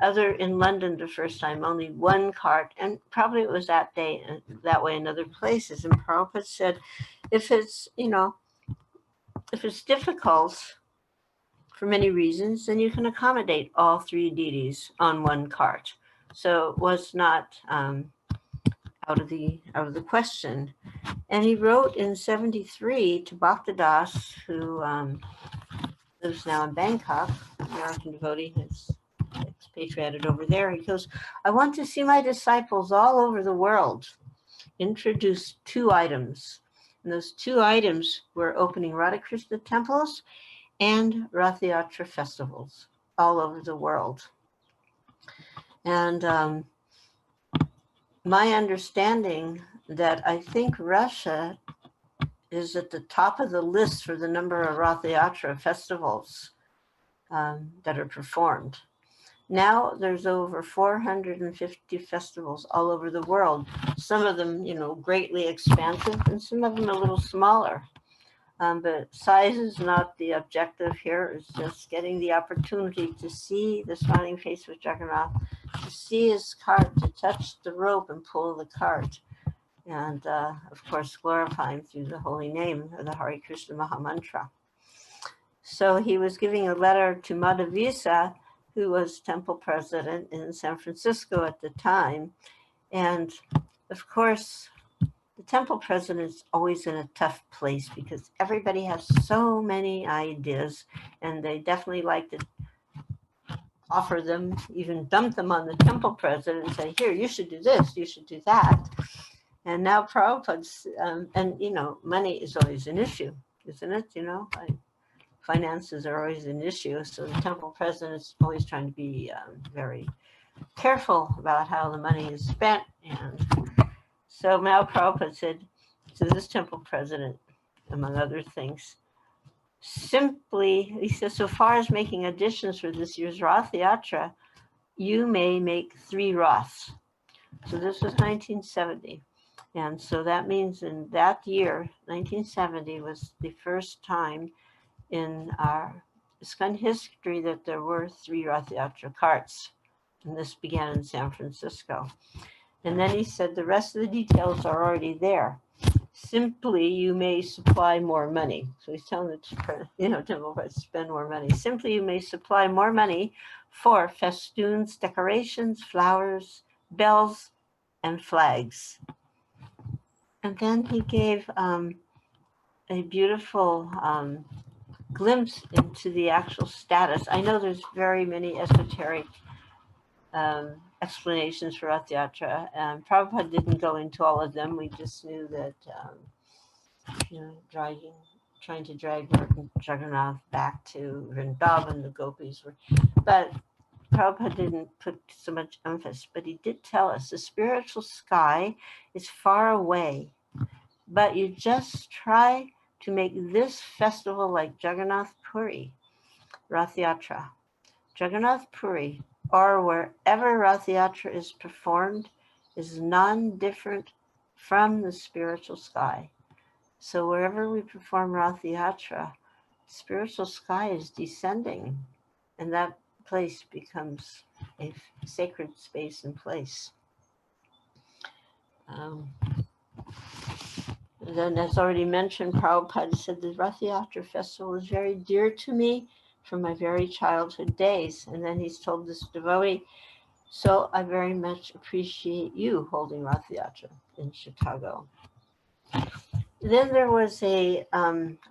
London the first time, only one cart, and probably it was that day that way in other places. And Prabhupada said, if it's difficult for many reasons, then you can accommodate all three deities on one cart. So it was not out of the question. And he wrote in 73 to Bhaktadas, who lives now in Bangkok, American devotee, has expatriated over there. He goes, I want to see my disciples all over the world introduce two items. And those two items were opening Radha Krishna temples and Ratha Yatra festivals all over the world. And my understanding that I think Russia is at the top of the list for the number of Ratha Yatra festivals that are performed. Now there's over 450 festivals all over the world. Some of them, greatly expansive, and some of them a little smaller. But size is not the objective here. It's just getting the opportunity to see the smiling face of Jagannath, to see his cart, to touch the rope and pull the cart. And of course, glorify him through the holy name of the Hare Krishna Mahamantra. So he was giving a letter to Madhavisa, who was temple president in San Francisco at the time. And of course, the temple president is always in a tough place because everybody has so many ideas, and they definitely like to offer them, even dump them on the temple president and say, here, you should do this, you should do that. And now Prabhupada's, and money is always an issue, isn't it? Finances are always an issue. So the temple president is always trying to be very careful about how the money is spent. And so now Prabhupada said to this temple president, among other things, simply, he says, so far as making additions for this year's Ratha Yatra, you may make 3 Raths. So this was 1970. And so that means in that year, 1970 was the first time in our ISKCON history that there were 3 Ratha Yatra carts, and this began in San Francisco. And then he said the rest of the details are already there. Simply, you may supply more money. So he's telling the temple to spend more money. Simply, you may supply more money for festoons, decorations, flowers, bells, and flags. And then he gave a beautiful glimpse into the actual status. I know there's very many esoteric explanations for Ratha Yatra. Prabhupada didn't go into all of them. We just knew that, trying to drag Jagannath back to Vrindavan, the gopis were, but Prabhupada didn't put so much emphasis, but he did tell us the spiritual sky is far away, but you just try to make this festival like Jagannath Puri, Ratha Yatra. Jagannath Puri, or wherever Ratha Yatra is performed, is non-different from the spiritual sky. So wherever we perform Ratha Yatra, spiritual sky is descending, and that place becomes a sacred space and place. Then, as already mentioned, Prabhupada said the Ratha Yatra festival is very dear to me from my very childhood days. And then he's told this devotee, so I very much appreciate you holding Ratha Yatra in Chicago. Then there was a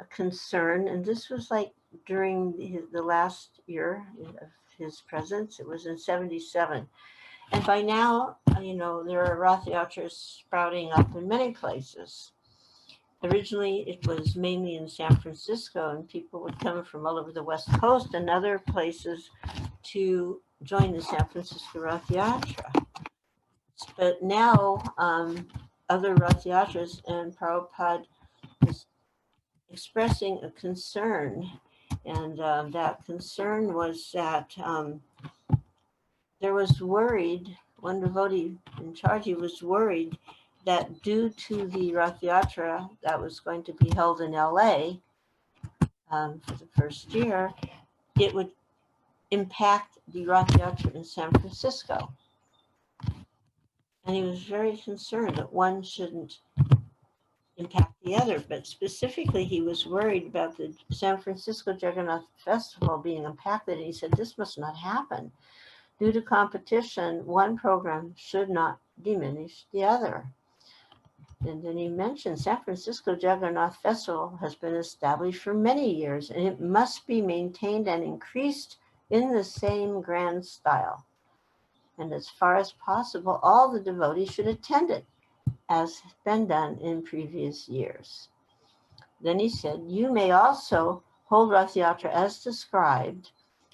concern, and this was like during the last year of his presence. It was in 77. And by now, there are Ratha Yatras sprouting up in many places. Originally, it was mainly in San Francisco, and people would come from all over the West Coast and other places to join the San Francisco Ratha Yatra. But now, other Ratha Yatras, and Prabhupada is expressing a concern, and that concern was that there was worried, one devotee in charge, he was worried that due to the Ratha Yatra that was going to be held in LA for the first year, it would impact the Ratha Yatra in San Francisco. And he was very concerned that one shouldn't impact the other, but specifically he was worried about the San Francisco Jagannath Festival being impacted, and he said this must not happen. Due to competition, one program should not diminish the other. And then he mentioned San Francisco Jagannath Festival has been established for many years, and it must be maintained and increased in the same grand style. And as far as possible, all the devotees should attend it, as has been done in previous years. Then he said, you may also hold Ratha Yatra as described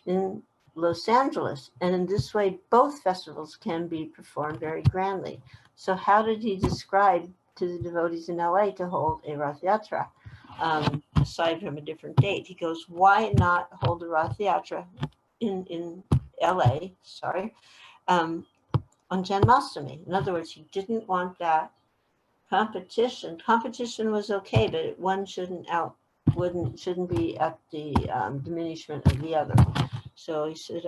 in Los Angeles, and in this way, both festivals can be performed very grandly. So how did he describe to the devotees in LA to hold a Ratha Yatra, aside from a different date? He goes, why not hold a Ratha Yatra in LA, on Janmashtami? In other words, he didn't want that competition. Competition was okay, but one shouldn't be at the diminishment of the other. So he said,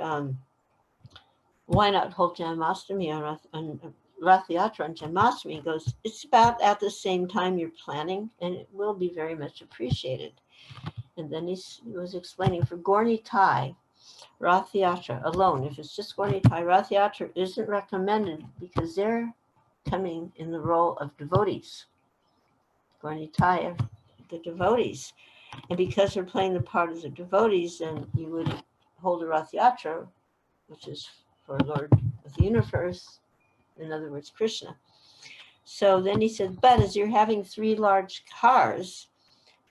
why not hold Janmashtami on Ratha Yatra on Janmashtami? He goes, it's about at the same time you're planning, and it will be very much appreciated. And then he was explaining for Gaura Nitai, Ratha Yatra alone, if it's just Gaura Nitai, Ratha Yatra isn't recommended because they're coming in the role of devotees. Gaura Nitai are the devotees. And because they're playing the part of the devotees, then you would hold a Ratha Yatra, which is for Lord of the Universe, in other words, Krishna. So then he said, but as you're having 3 large cars,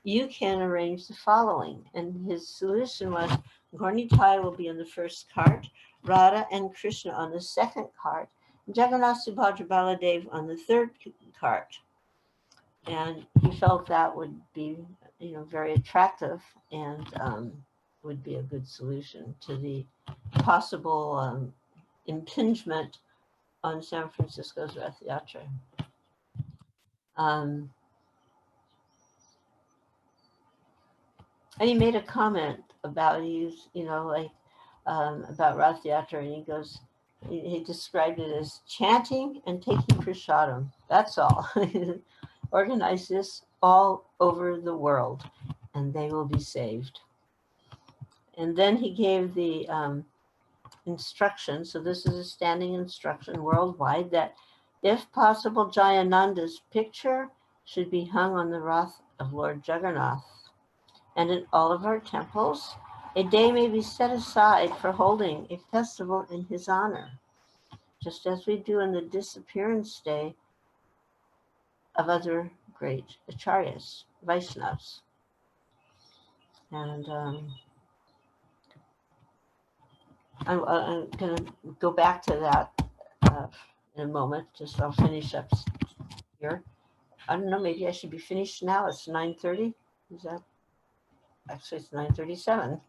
you can arrange the following. And his solution was, Gaura Nitai will be on the first cart, Radha and Krishna on the second cart, and Jagannath, Subhadra, Baladev on the third cart. And he felt that would be, very attractive and would be a good solution to the possible impingement on San Francisco's Ratha Yatra. And he made a comment about about Ratha Yatra, and he goes, he described it as chanting and taking prasadam. That's all. Organize this all over the world, and they will be saved. And then he gave the instruction. So this is a standing instruction worldwide that, if possible, Jayananda's picture should be hung on the Rath of Lord Jagannath. And in all of our temples, a day may be set aside for holding a festival in his honor, just as we do in the disappearance day of other great acharyas, Vaishnavas. And I'm going to go back to that in a moment. Just I'll finish up here. I don't know. Maybe I should be finished now. It's 9:30. Is that actually? It's 9:37.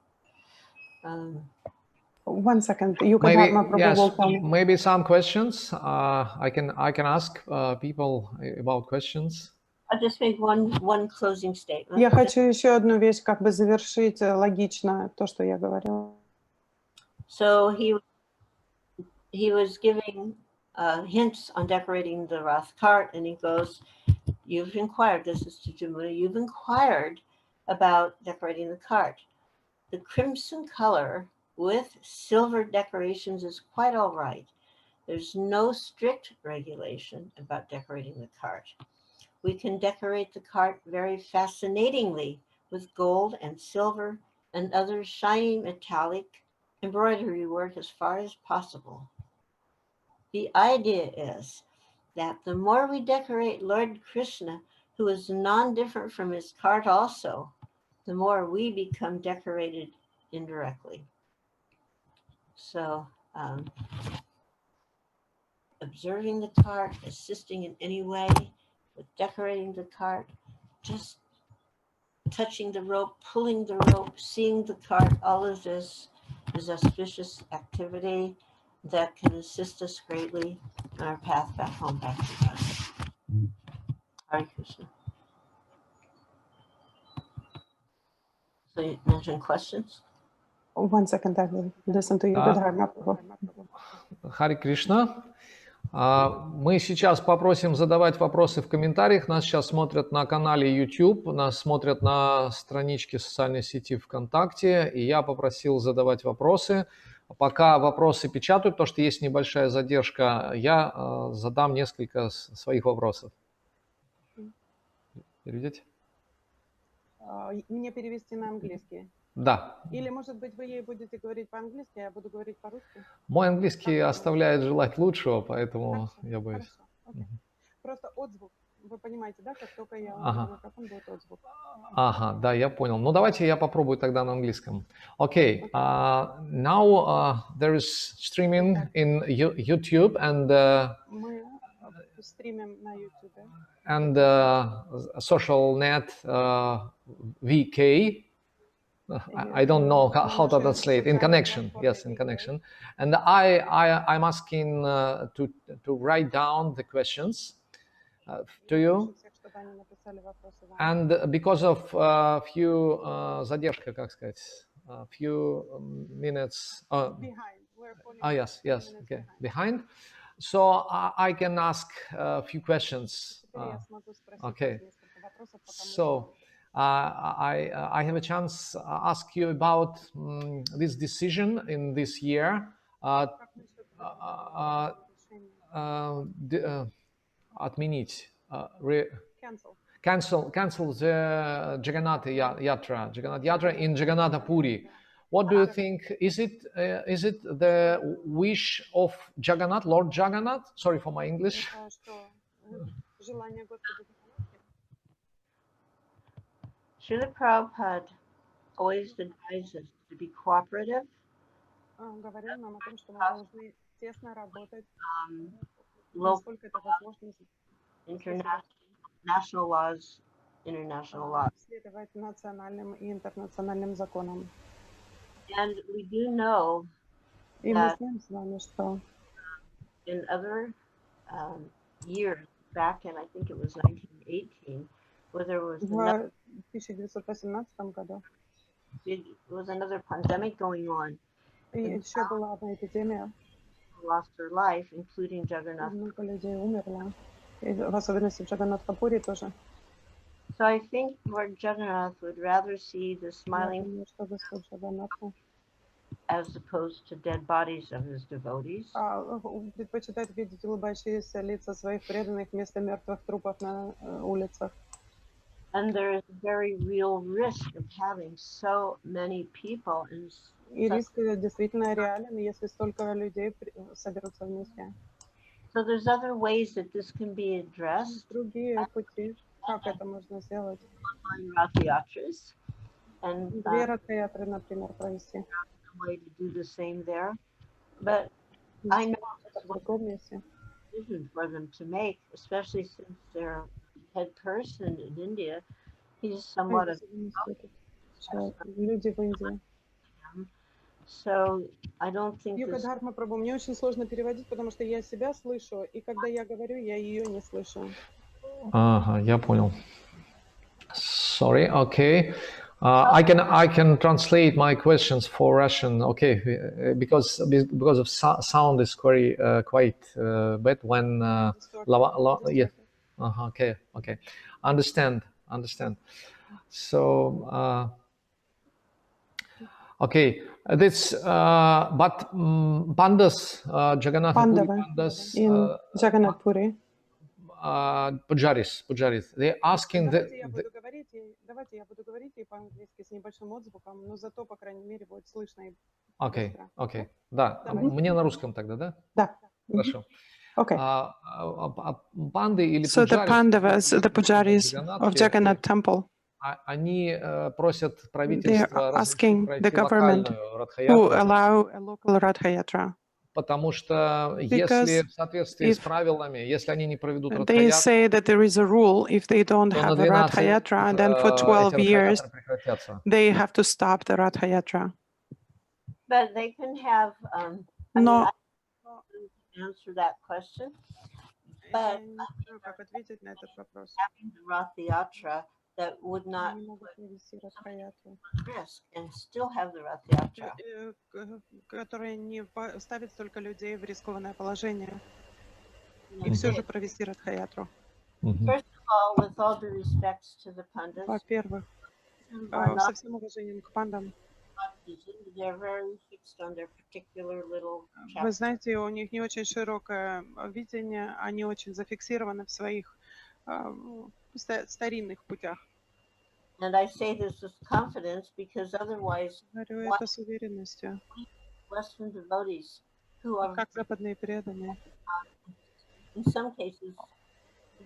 One second. You can Maybe, have yes, maybe some questions. I can ask people about questions. I'll just make one closing statement. Я хочу еще одну вещь, как бы завершить логично то, что я говорила. So he was giving hints on decorating the Rath cart, and he goes, "You've inquired." This is to Jamuna. "You've inquired about decorating the cart. The crimson color with silver decorations is quite all right. There's no strict regulation about decorating the cart. We can decorate the cart very fascinatingly with gold and silver and other shiny metallic embroidery work as far as possible. The idea is that the more we decorate Lord Krishna, who is non-different from his cart also, the more we become decorated indirectly." So observing the cart, assisting in any way with decorating the cart, just touching the rope, pulling the rope, seeing the cart, all of this is auspicious activity that can assist us greatly on our path back home, back to God. Hare Krishna. So you mentioned questions? One second, I will listen to you. Харе Кришна. Мы сейчас попросим задавать вопросы в комментариях. Нас сейчас смотрят на канале YouTube, нас смотрят на страничке социальной сети ВКонтакте, и я попросил задавать вопросы. Пока вопросы печатают, потому что есть небольшая задержка, я задам несколько своих вопросов. Переведите? Мне перевести на английский? Да. Или, может быть, вы ей будете говорить по-английски, а я буду говорить по-русски? Мой английский оставляет желать лучшего, поэтому я боюсь. Просто отзвук. Вы понимаете, да, как только я уберу микрофон, будет отзвук. Ага, да, я понял. Ну, давайте я попробую тогда на английском. Okay, now there is streaming in YouTube and мы стримим на YouTube. And social net VK. I don't know how to translate. In connection, yes, in connection. And I'm asking to write down the questions to you. And because of few задержка, как сказать, few minutes. Yes, okay, behind. So I can ask a few questions. Okay. So I have a chance to ask you about this decision in this year. Отменить. Cancel the Jagannath Yatra in Jagannath Puri. What do you think? Is it the wish of Jagannath, Lord Jagannath? Sorry for my English. Srila Prabhupada always advises us to be cooperative. Local international laws, international laws. And we do know that in other years, back in, I think it was 1918, where there was was another pandemic going on. И еще была одна эпидемия, Lost their life, including и Jagannath. много людей умерло, и в особенности в Джаганнатхапуре тоже. So I think Lord Jagannath would rather see the Я smiling думаю, что Господь Джаганнатха as opposed to dead bodies of his devotees. предпочитает видеть улыбающиеся лица своих преданных вместо мертвых трупов на улицах. And there is a very real risk of having so many people in И риск действительно реален, если столько людей соберутся вместе. So there's other ways that this can be addressed. Другие пути, как это можно сделать. On Ratha Yatras. And Две Ратха-ятры, например, провести. A way to do the same there. But I know it's a decision for them to make, especially since their head person in India, he's somewhat of люди в Индии. So I don't think Йога Дхарма Прабху, мне очень сложно переводить, потому что я себя слышу, и когда я говорю, я ее не слышу. Ага, я понял. Sorry, okay. I can translate my questions for Russian, okay, because of sound is very quite bad when yeah. Okay. Understand. So okay, this but Pandas, Jagannath Pandas in Jagannath Puri. Pujaris, they're asking Давайте я буду говорить и по-английски с небольшим отзвуком, но зато, по крайней мере, будет слышно и быстро. Окей. Да, мне на русском тогда, да? Да. Хорошо. Okay. Панды или So the Pandavas, the Pujaris of Jagannath Temple, они просят they правительство are asking the government to allow a local Ratha Yatra. Потому что если в соответствии с правилами, если они не проведут Ratha They Yatra, say that there is a rule, if they don't have a Ratha Yatra, then for 12 years they have to stop the Ratha Yatra. But they can have, No. I answer that question. But having the Ratha Yatra that would not risk and still have the Ratha Yatra. Которая не ставит столько людей в рискованное положение. И все же провести Радха-ятру. First of all, with all due respects to the Pandits, во-первых, со всем уважением к пандам, they're very fixed on their particular little chapter. Вы знаете, у них не очень широкое видение, они очень зафиксированы в своих старинных путях. And I say this with confidence because otherwise, говорю это с уверенностью. Western devotees who are, как западные преданные, in some cases,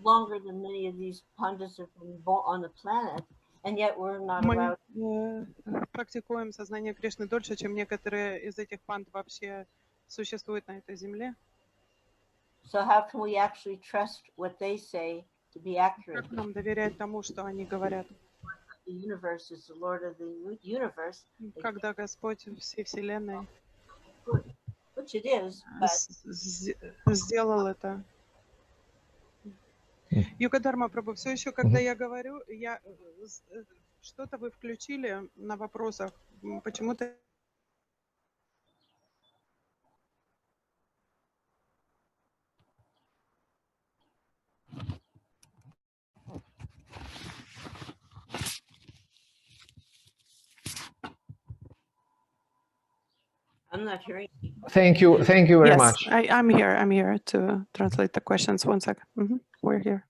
longer than many of these pandits have been born on the planet, and yet we're not allowed. Мы практикуем сознание Кришны дольше, чем некоторые из этих панд вообще существуют на этой земле. So how can we actually trust what they say to be accurate? Как нам доверять тому, что они говорят? The universe is the Lord of the universe. Когда Господь всей вселенной which it is, сделал это. Юга-дарма Прабху, все еще, когда я говорю, что-то вы включили на вопросах, почему-то. I'm not hearing you. Thank you very much. I'm here to translate the questions. One second. We're here.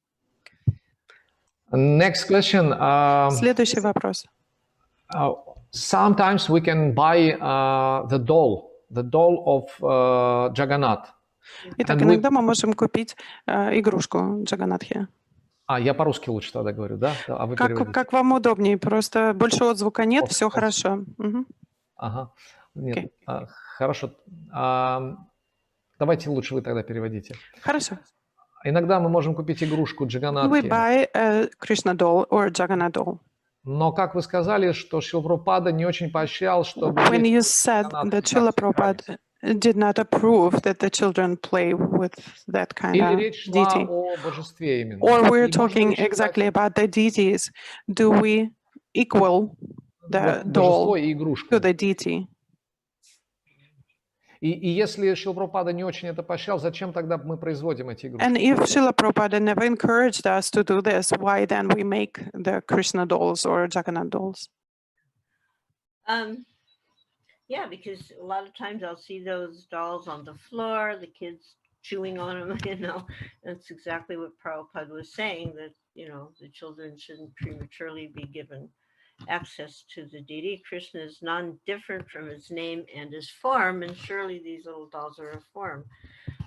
Next question. Следующий вопрос. Sometimes we can buy the doll of Jagannath. Итак, иногда мы можем купить игрушку Джаганатхи. Я по-русски лучше тогда говорю, да? А вы как вам удобнее, просто больше отзвука нет, все хорошо. Ага. Нет, хорошо. Давайте лучше вы тогда переводите. Хорошо. Иногда мы можем купить игрушку Джаганатхи. We buy a Krishna doll or Jagannath doll. Но, как вы сказали, что Шрила Прабхупада не очень поощрял, чтобы... When you said that Srila Prabhupada did not approve that the children play with that kind of deity. Or we're talking exactly about the deities. Do we equal the божество doll и to игрушку. the deity. И если Шрила Прабхупада не очень это поощрял, зачем тогда мы производим эти игрушки? And if Srila Prabhupada never encouraged us to do this, why then we make the Krishna dolls or Jagannath dolls? Yeah, because a lot of times I'll see those dolls on the floor, the kids chewing on them, you know. That's exactly what Prabhupada was saying, that, you know, the children shouldn't prematurely be given access to the deity. Krishna is non-different from his name and his form, and surely these little dolls are a form.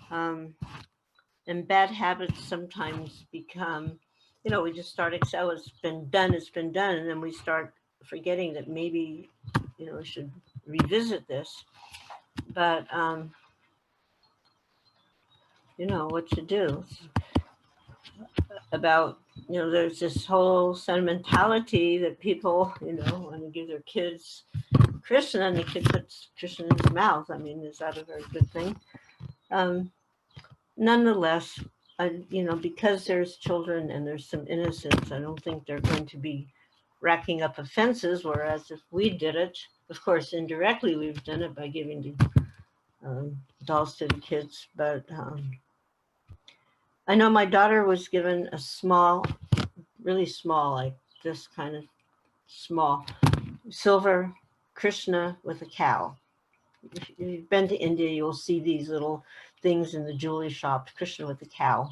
And bad habits sometimes become, you know, we just start, oh, it's been done, and then we start forgetting that maybe, you know, we should revisit this. But, you know, what to do about, you know, there's this whole sentimentality that people, you know, want to give their kids Krishna, and the kid puts Krishna in his mouth. I mean, is that a very good thing? Nonetheless, you know, because there's children and there's some innocence, I don't think they're going to be racking up offenses, whereas if we did it, of course, indirectly we've done it by giving the dolls to the kids, but I know my daughter was given a small, really small, like this kind of small, silver Krishna with a cow. If you've been to India, you'll see these little things in the jewelry shop, Krishna with a cow.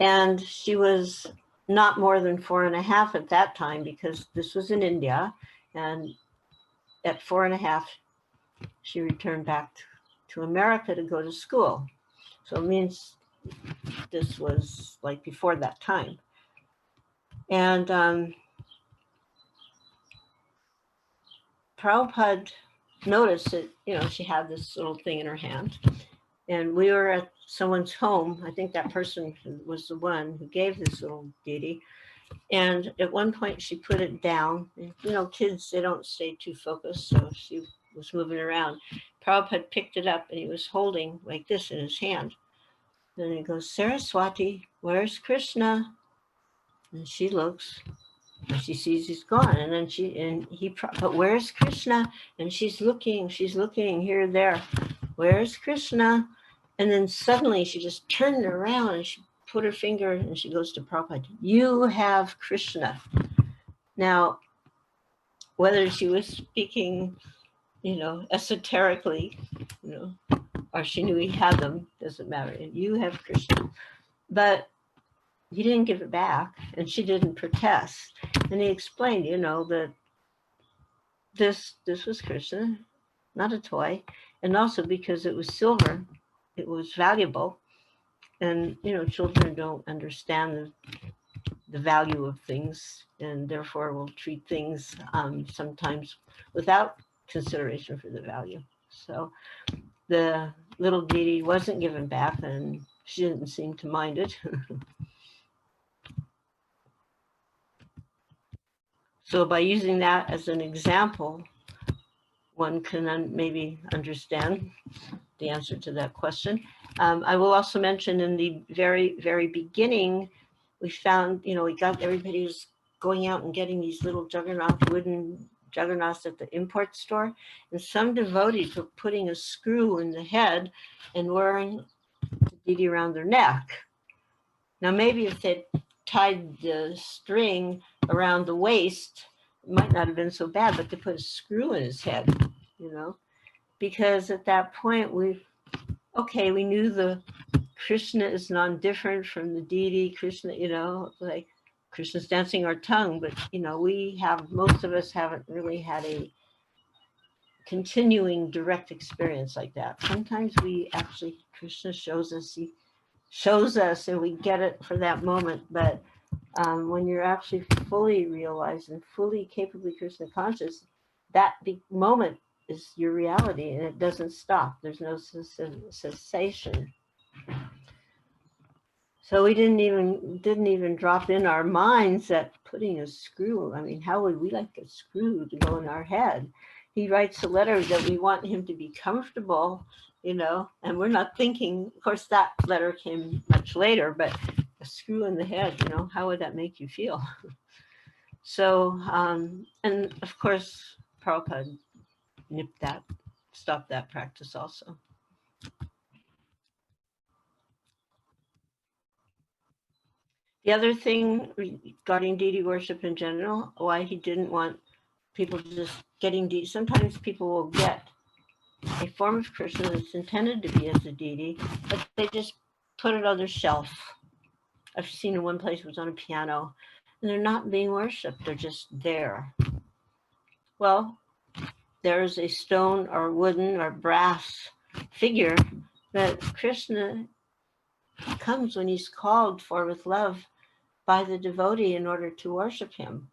And she was not more than 4.5 at that time, because this was in India. And at 4.5, she returned back to America to go to school. So it means this was like before that time. And Prabhupada noticed that, you know, she had this little thing in her hand. And we were at someone's home. I think that person was the one who gave this little deity. And at one point she put it down. And, you know, kids, they don't stay too focused. So she was moving around. Prabhupada picked it up and he was holding like this in his hand. Then he goes, Saraswati, where's Krishna? And she looks and she sees he's gone. And then but where's Krishna? And she's looking here, there. Where's Krishna? And then suddenly she just turned around and she put her finger and she goes to Prabhupada, you have Krishna. Now, whether she was speaking, you know, esoterically, you know, or she knew he had them, doesn't matter. You have Krishna. But he didn't give it back and she didn't protest. And he explained, you know, that this was Krishna, not a toy. And also because it was silver, it was valuable. And, you know, children don't understand the value of things and therefore will treat things sometimes without consideration for the value. So the little deity wasn't given back and she didn't seem to mind it. So by using that as an example, one can maybe understand the answer to that question. I will also mention in the very, very beginning, we found, you know, we got, everybody was going out and getting these little wooden juggernauts at the import store. And some devotees were putting a screw in the head and wearing the deity around their neck. Now, maybe if they tied the string around the waist, it might not have been so bad, but they put a screw in his head, you know, because at that point we knew the Krishna is non-different from the deity. Krishna, you know, like Krishna's dancing our tongue, but, you know, most of us haven't really had a continuing direct experience like that. Sometimes Krishna shows us and we get it for that moment. But when you're actually fully realized and fully capably Krishna conscious, that moment is your reality and it doesn't stop. There's no cessation. So we didn't even drop in our minds that putting a screw, I mean, how would we like a screw to go in our head? He writes a letter that we want him to be comfortable, you know, and we're not thinking, of course, that letter came much later, but a screw in the head, you know, how would that make you feel? So, and of course, Prabhupada stopped that practice also. The other thing regarding deity worship in general, why he didn't want people just getting deity. Sometimes people will get a form of Krishna that's intended to be as a deity, but they just put it on their shelf. I've seen in one place it was on a piano, and they're not being worshipped, they're just there. Well, there's a stone or wooden or brass figure that Krishna comes when he's called for with love by the devotee in order to worship him.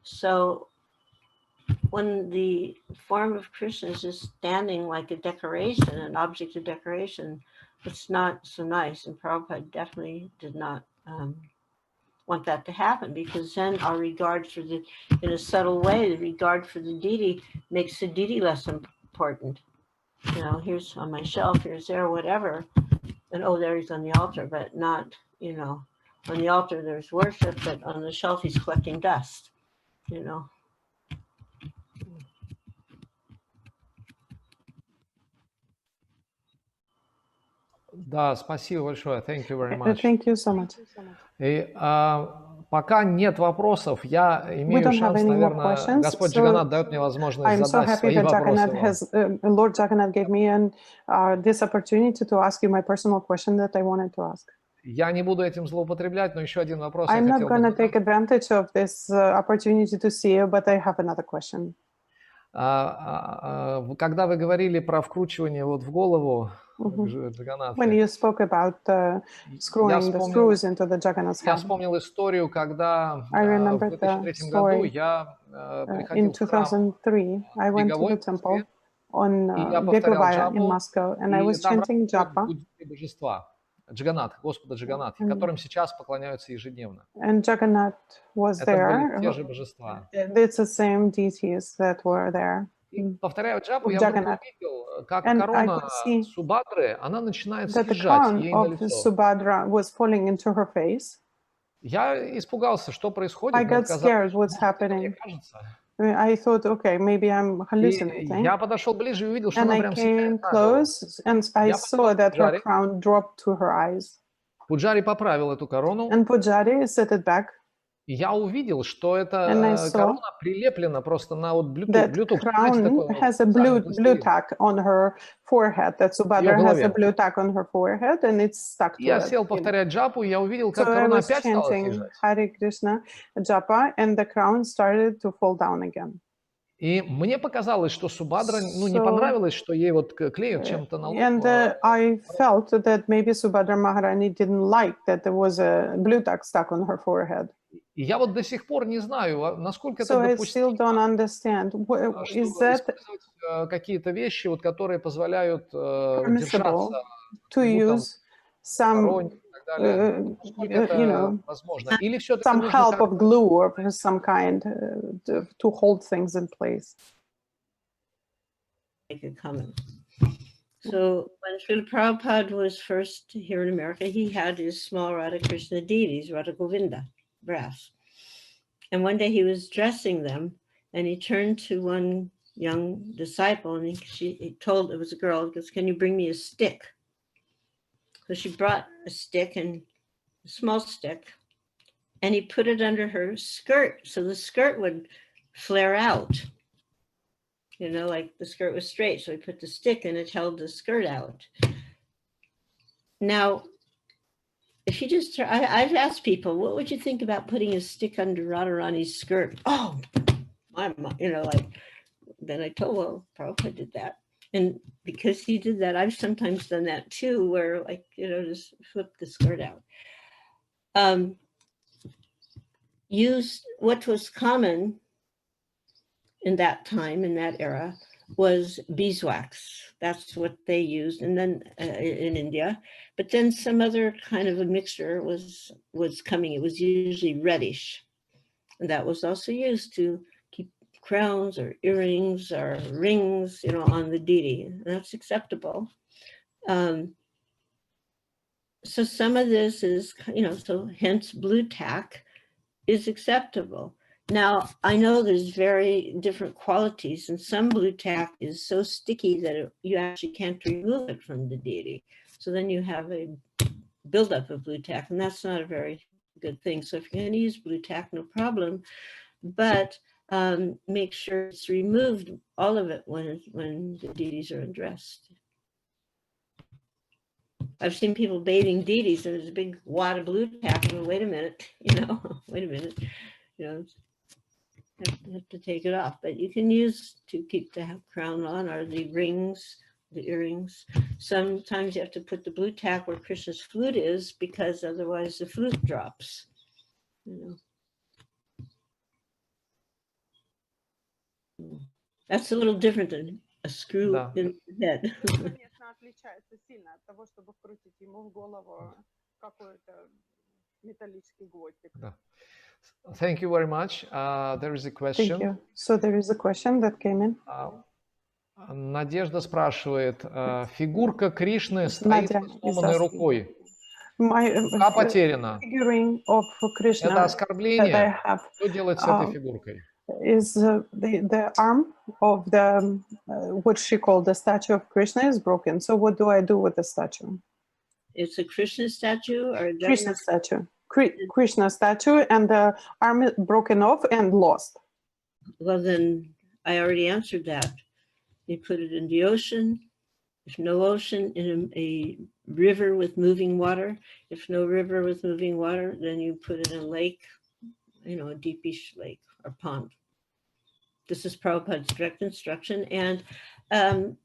So when the form of Krishna is just standing like a decoration, an object of decoration, it's not so nice. And Prabhupada definitely did not want that to happen, because then our regard for the, in a subtle way, the regard for the deity makes the deity less important. You know, here's on my shelf, here's there, whatever. And oh, there he's on the altar, but not, you know, on the altar there's worship, but on the shelf he's collecting dust, you know. Да, спасибо большое. Thank you very much. Thank you so much. И, пока нет вопросов, я We имею don't have шанс, any more наверное, questions, Господь so Джаганнат дает мне возможность I'm so задать happy свои that вопросы Jagannath вам. Lord Jagannath gave me this opportunity to ask you my personal question that I wanted to ask. Я не буду этим злоупотреблять, но еще один вопрос я I'm not хотел бы going to задать. take advantage of this opportunity to see you, but I have another question. Когда вы говорили про вкручивание вот в голову Джаганнатхи, When you spoke about screwing the screws into the Jagannath's я head, вспомнил историю, когда I в remember the 2003 году story. я In приходил в храм 2003, I went to Беговой the в temple Москве, on и я повторял Begovaya in джапу, Moscow, and I и was там chanting работают japa. буддийские божества, Джаганатха, Господа Джаганатхи, которым сейчас поклоняются ежедневно. And Jagannath was Это были те there. же божества. It's the same deities that were there. И повторяя джапу, я вдруг Jagannath. увидел, как And I корона could see Субадры, она начинает that the съезжать crown ей на of лицо. Subhadra was falling into her face. Я испугался, что I происходит. Мне got показалось, scared what's что это мне happening. кажется. I thought, okay, maybe I'm И hallucinating. я подошел ближе и увидел, что And она I прям came съезжает на голову. close, and I Я saw подошел к that her Пуджари. crown dropped to her eyes. Пуджари поправил эту корону. And Pujari set it back. И я увидел, что And I эта saw корона прилеплена просто на вот that Bluetooth. Знаете, crown такой has a специальный blue пластилин tack on her forehead. That в ее Subhadra has a голове. blue tack on her forehead, and it's stuck to Я it. сел You know. повторять джапу, и я увидел, So как I корона was опять стала chanting съезжать. Hare Krishna japa, and the crown started to fall down again. И мне показалось, что Субадра, не So, понравилось, что ей вот клеют чем-то на лоб. and I felt that maybe Subhadra Maharani didn't like that there was a blue tack stuck on her forehead. И я вот до сих пор не знаю, насколько это So I still допустимо, don't understand. Is что that использовать какие-то вещи, вот, которые позволяют держаться permissible to будто use some, сторонних и так далее. Насколько это you know, возможно? Или все-таки some нужно help как-то... of glue or some kind to hold things in place? Make a comment. So when Srila Prabhupada was first here in America, he had his small Radha Krishna deities, Radha Govinda, brass. And one day he was dressing them, and he turned to one young disciple, and he told, it was a girl, he goes, "Can you bring me a stick?" So she brought a stick, and a small stick, and he put it under her skirt, so the skirt would flare out. You know, like the skirt was straight, so he put the stick and it held the skirt out. Now, if you just, I've asked people, what would you think about putting a stick under Radharani's skirt? Oh, my, you know, like, then I told, well, Prabhupada did that. And because he did that, I've sometimes done that too, where like, you know, just flip the skirt out. What was common in that time, in that era, was beeswax. That's what they used, and then in India. But then some other kind of a mixture was coming. It was usually reddish, and that was also used to keep crowns or earrings or rings, you know, on the deity. And that's acceptable. So some of this is, you know, so hence blue tack is acceptable. Now, I know there's very different qualities, and some blue tack is so sticky that you actually can't remove it from the deity. So then you have a buildup of blue tack, and that's not a very good thing. So if you're going to use blue tack, no problem, but make sure it's removed, all of it, when the deities are undressed. I've seen people bathing deities, and there's a big wad of blue tack, and wait a minute, wait a minute, have to take it off. But you can use to keep the crown on, or the rings, the earrings. Sometimes you have to put the blue tack where Krishna's flute is, because otherwise the flute drops. That's a little different than a screw in the head. Конечно, отличается сильно от того, чтобы вкрутить ему в голову какой-то металлический гвоздик. Thank you very much. There is a question. Thank you. So there is a question that came in. Надежда спрашивает, фигурка Кришны стоит со сломанной рукой. Рука потеряна. Это оскорбление. Что делать с этой фигуркой? Is the arm of the what she called the statue of Krishna is broken. So what do I do with the statue? It's a Krishna statue or a Krishna statue. Krishna statue, and the arm is broken off and lost. Well, then I already answered that. You put it in the ocean. If no ocean, in a river with moving water. If no river with moving water, then you put it in a lake, a deepish lake or pond. This is Prabhupada's direct instruction. And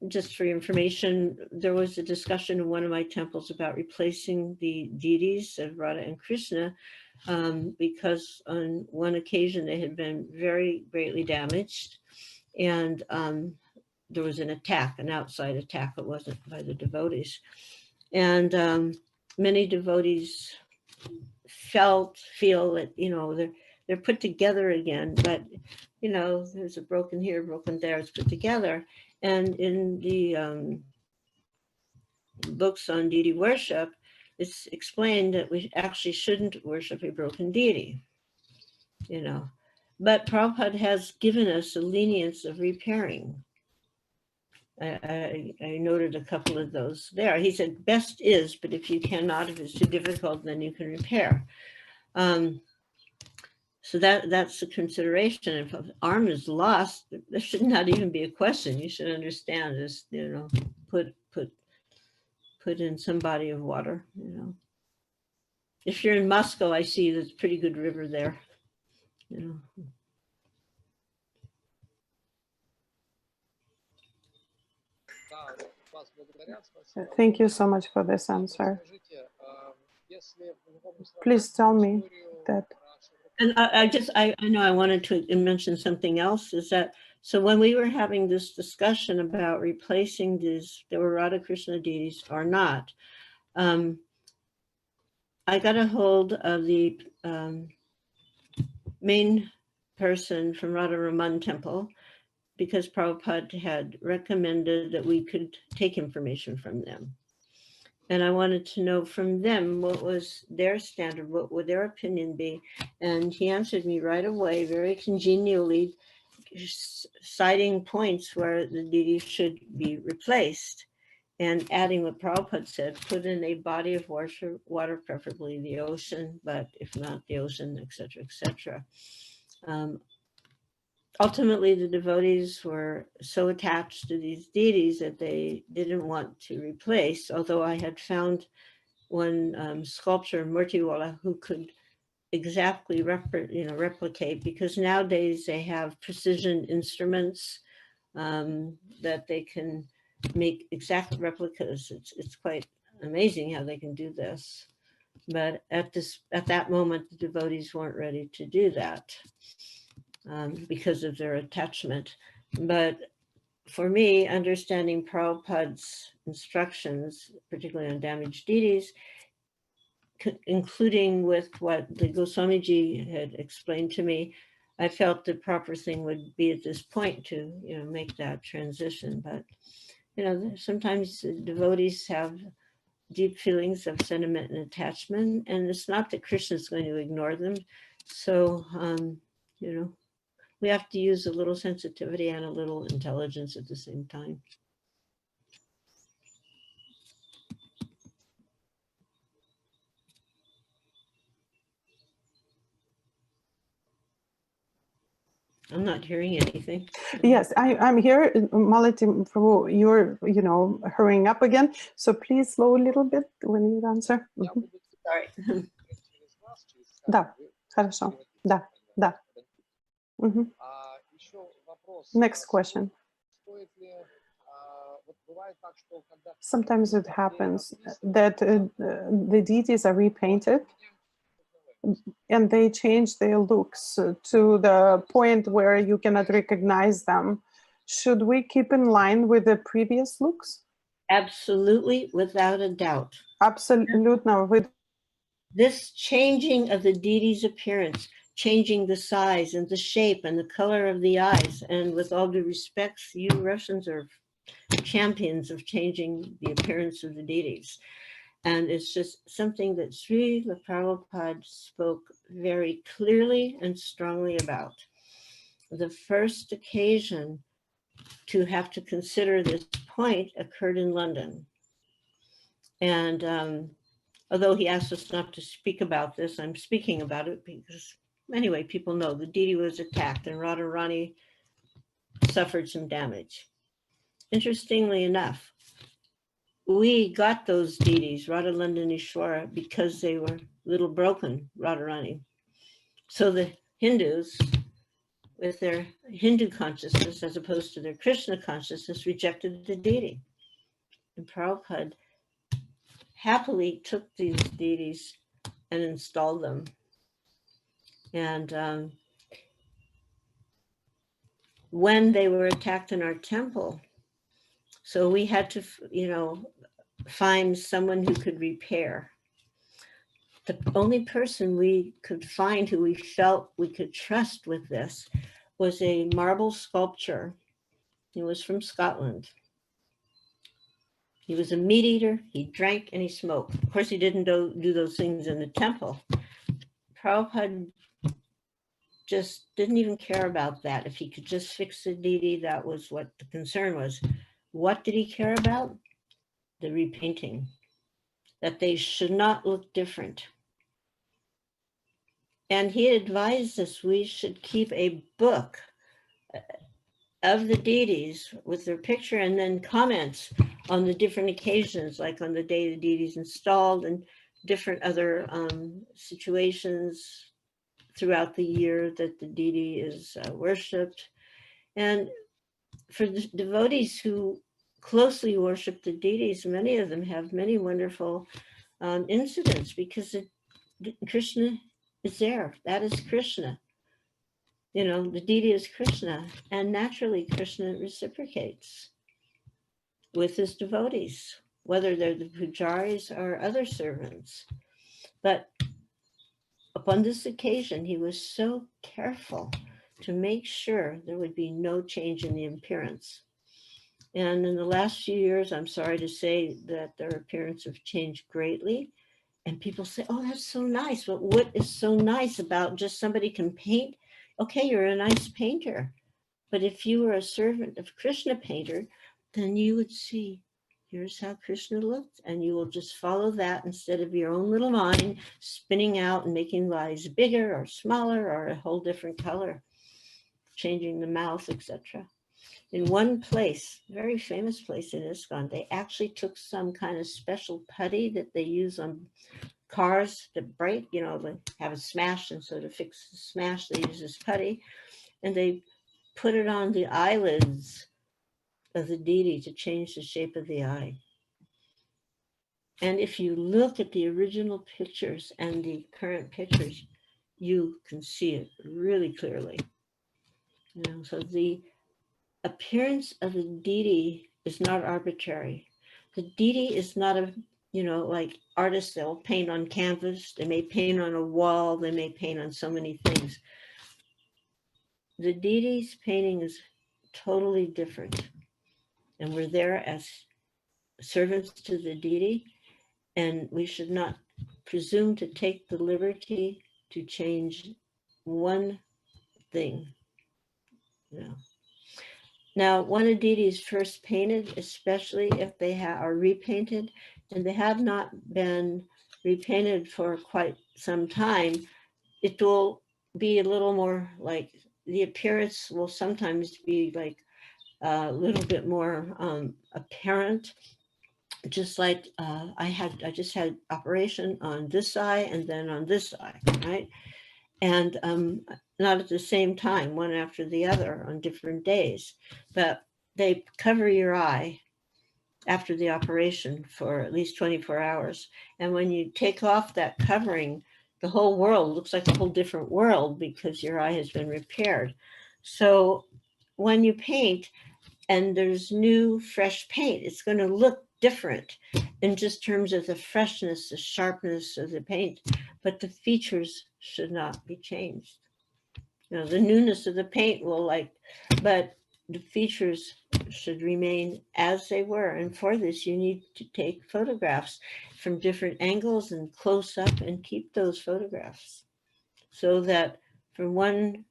just for your information, there was a discussion in one of my temples about replacing the deities of Radha and Krishna because on one occasion they had been very greatly damaged, and there was an attack, an outside attack. It wasn't by the devotees. And many devotees feel that, they're put together again, but, there's a broken here, broken there, it's put together. And in the books on deity worship, it's explained that we actually shouldn't worship a broken deity, But Prabhupada has given us a lenience of repairing. I noted a couple of those there. He said, best is, but if you cannot, if it's too difficult, then you can repair. So that's a consideration. If an arm is lost, there should not even be a question. You should understand this, put in some body of water, If you're in Moscow, I see there's a pretty good river there, Thank you so much for this answer. Please tell me that. And I know I wanted to mention something else, is that, so when we were having this discussion about replacing there were Radha Krishna deities or not, I got a hold of the main person from Radha Raman Temple, because Prabhupada had recommended that we could take information from them. And I wanted to know from them what was their standard, what would their opinion be? And he answered me right away, very congenially, citing points where the deity should be replaced, and adding what Prabhupada said, put in a body of water, preferably the ocean, but if not the ocean, etc., etc. Ultimately, the devotees were so attached to these deities that they didn't want to replace, although I had found one sculptor, Murtiwala, who could exactly replicate, because nowadays they have precision instruments that they can make exact replicas. It's quite amazing how they can do this. But at that moment, the devotees weren't ready to do that. Because of their attachment. But for me, understanding Prabhupada's instructions, particularly on damaged deities, including with what the Goswamiji had explained to me, I felt the proper thing would be at this point to make that transition. But sometimes devotees have deep feelings of sentiment and attachment, and it's not that Krishna is going to ignore them. So you know. We have to use a little sensitivity and a little intelligence at the same time. I'm not hearing anything. Yes, I'm here, Malati. You're, hurrying up again. So please slow a little bit when you answer. Sorry. Да, хорошо. Да, да. Next question. Sometimes it happens that the deities are repainted and they change their looks to the point where you cannot recognize them. Should we keep in line with the previous looks? Absolutely, without a doubt. Абсолютно. This changing of the deity's appearance, changing the size and the shape and the color of the eyes, and with all due respect, you Russians are champions of changing the appearance of the deities. And it's just something that Srila Prabhupada spoke very clearly and strongly about. The first occasion to have to consider this point occurred in London. And although he asked us not to speak about this, I'm speaking about it because, anyway, people know the deity was attacked and Radharani suffered some damage. Interestingly enough, we got those deities, Radharani and Ishwara, because they were little broken, Radharani. So the Hindus, with their Hindu consciousness as opposed to their Krishna consciousness, rejected the deity. And Prabhupada happily took these deities and installed them. And when they were attacked in our temple, so we had to, find someone who could repair. The only person we could find who we felt we could trust with this was a marble sculptor. He was from Scotland. He was a meat eater, he drank and he smoked. Of course, he didn't do those things in the temple. Prabhupada just didn't even care about that. If he could just fix the deity, that was what the concern was. What did he care about? The repainting, that they should not look different. And he advised us we should keep a book of the deities with their picture and then comments on the different occasions, like on the day the deity's installed and different other situations throughout the year that the deity is worshipped. And for the devotees who closely worship the deities, many of them have many wonderful incidents because Krishna is there. That is Krishna. The deity is Krishna, and naturally Krishna reciprocates with his devotees, whether they're the pujaris or other servants. But upon this occasion, he was so careful to make sure there would be no change in the appearance. And in the last few years, I'm sorry to say that their appearance have changed greatly. And people say, oh, that's so nice. But what is so nice about just somebody can paint? Okay, you're a nice painter. But if you were a servant of Krishna painter, then you would see, here's how Krishna looked. And you will just follow that instead of your own little mind spinning out and making the eyes bigger or smaller or a whole different color, changing the mouth, etc. In one place, very famous place in ISKCON, they actually took some kind of special putty that they use on cars to break, they have a smash, and so to fix the smash, they use this putty, and they put it on the eyelids of the deity to change the shape of the eye. And if you look at the original pictures and the current pictures, you can see it really clearly. So the appearance of the deity is not arbitrary. The deity is not like artists that will paint on canvas. They may paint on a wall. They may paint on so many things. The deity's painting is totally different. And we're there as servants to the deity. And we should not presume to take the liberty to change one thing. Now, when a deity is first painted, especially if they are repainted, and they have not been repainted for quite some time, it will be a little more like, the appearance will sometimes be like a little bit more apparent. Just like I just had operation on this eye and then on this eye, right? And not at the same time, one after the other on different days, but they cover your eye after the operation for at least 24 hours. And when you take off that covering, the whole world looks like a whole different world because your eye has been repaired. So when you paint and there's new, fresh paint, it's going to look different in just terms of the freshness, the sharpness of the paint, but the features should not be changed. The newness of the paint will but the features should remain as they were. And for this, you need to take photographs from different angles and close up and keep those photographs so that from one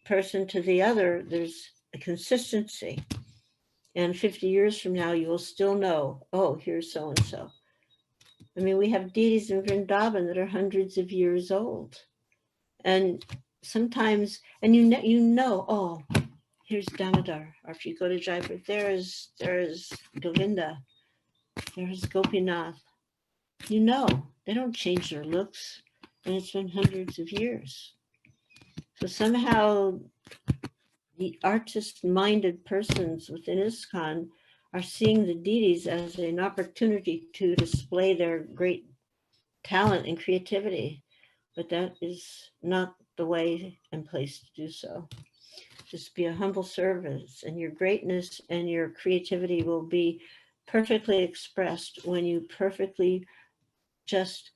person to the other, there's a consistency. And 50 years from now, you will still know, oh, here's so-and-so. I mean, we have deities in Vrindavan that are hundreds of years old. And sometimes, and you know, oh, here's Damodar. Or if you go to Jaipur, there's Govinda, there's Gopinath. You know, they don't change their looks, and it's been hundreds of years. So somehow the artist-minded persons within ISKCON are seeing the deities as an opportunity to display their great talent and creativity, but that is not the way and place to do so. Just be a humble service, and your greatness and your creativity will be perfectly expressed when you perfectly just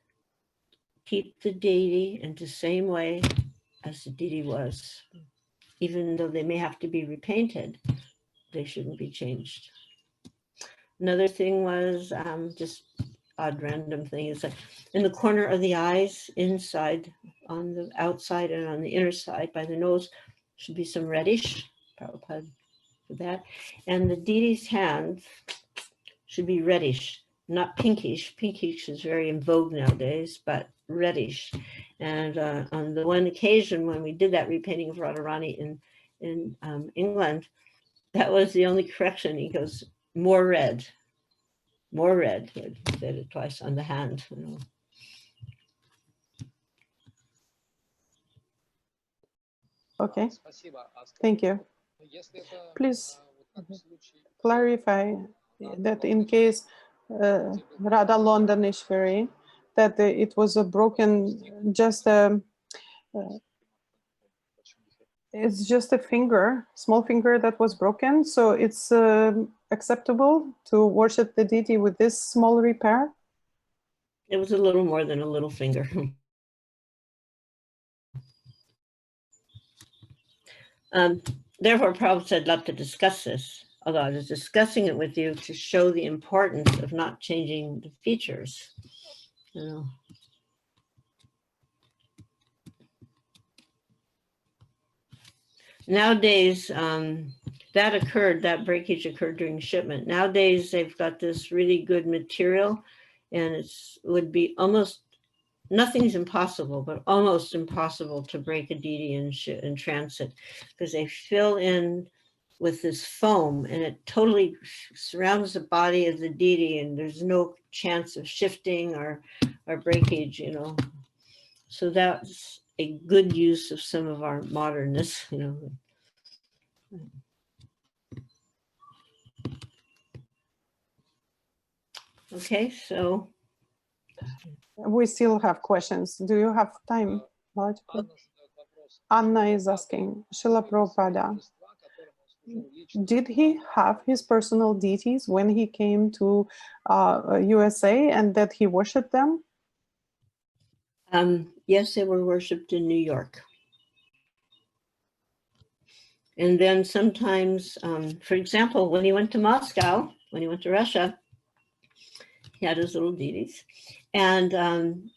keep the deity in the same way as the deity was. Even though they may have to be repainted, they shouldn't be changed. Another thing was just odd random thing is that in the corner of the eyes, inside, on the outside and on the inner side by the nose, should be some reddish, Prabhupada for that. And the deity's hands should be reddish, not pinkish. Pinkish is very in vogue nowadays, but reddish. And on the one occasion when we did that repainting of Radharani in England, that was the only correction. He goes, more red. More red. He said it twice on the hand. Okay, thank you. Please clarify that in case Radha Londonishvari, that it was a broken, just it's just a finger, small finger that was broken. So it's acceptable to worship the deity with this small repair? It was a little more than a little finger. Therefore, Prabhupada I'd love to discuss this, although I was discussing it with you to show the importance of not changing the features. Nowadays, that breakage occurred during shipment. Nowadays, they've got this really good material, and it would be almost, nothing's impossible, but almost impossible to break a deity in transit, because they fill in with this foam and it totally surrounds the body of the deity, and there's no chance of shifting or breakage, So that's a good use of some of our modernness, Okay, so. We still have questions. Do you have time? Anna is asking, Srila Prabhupada, did he have his personal deities when he came to USA and that he worshipped them? Yes, they were worshipped in New York. And then sometimes, for example, when he went to Moscow, when he went to Russia, he had his little deities, and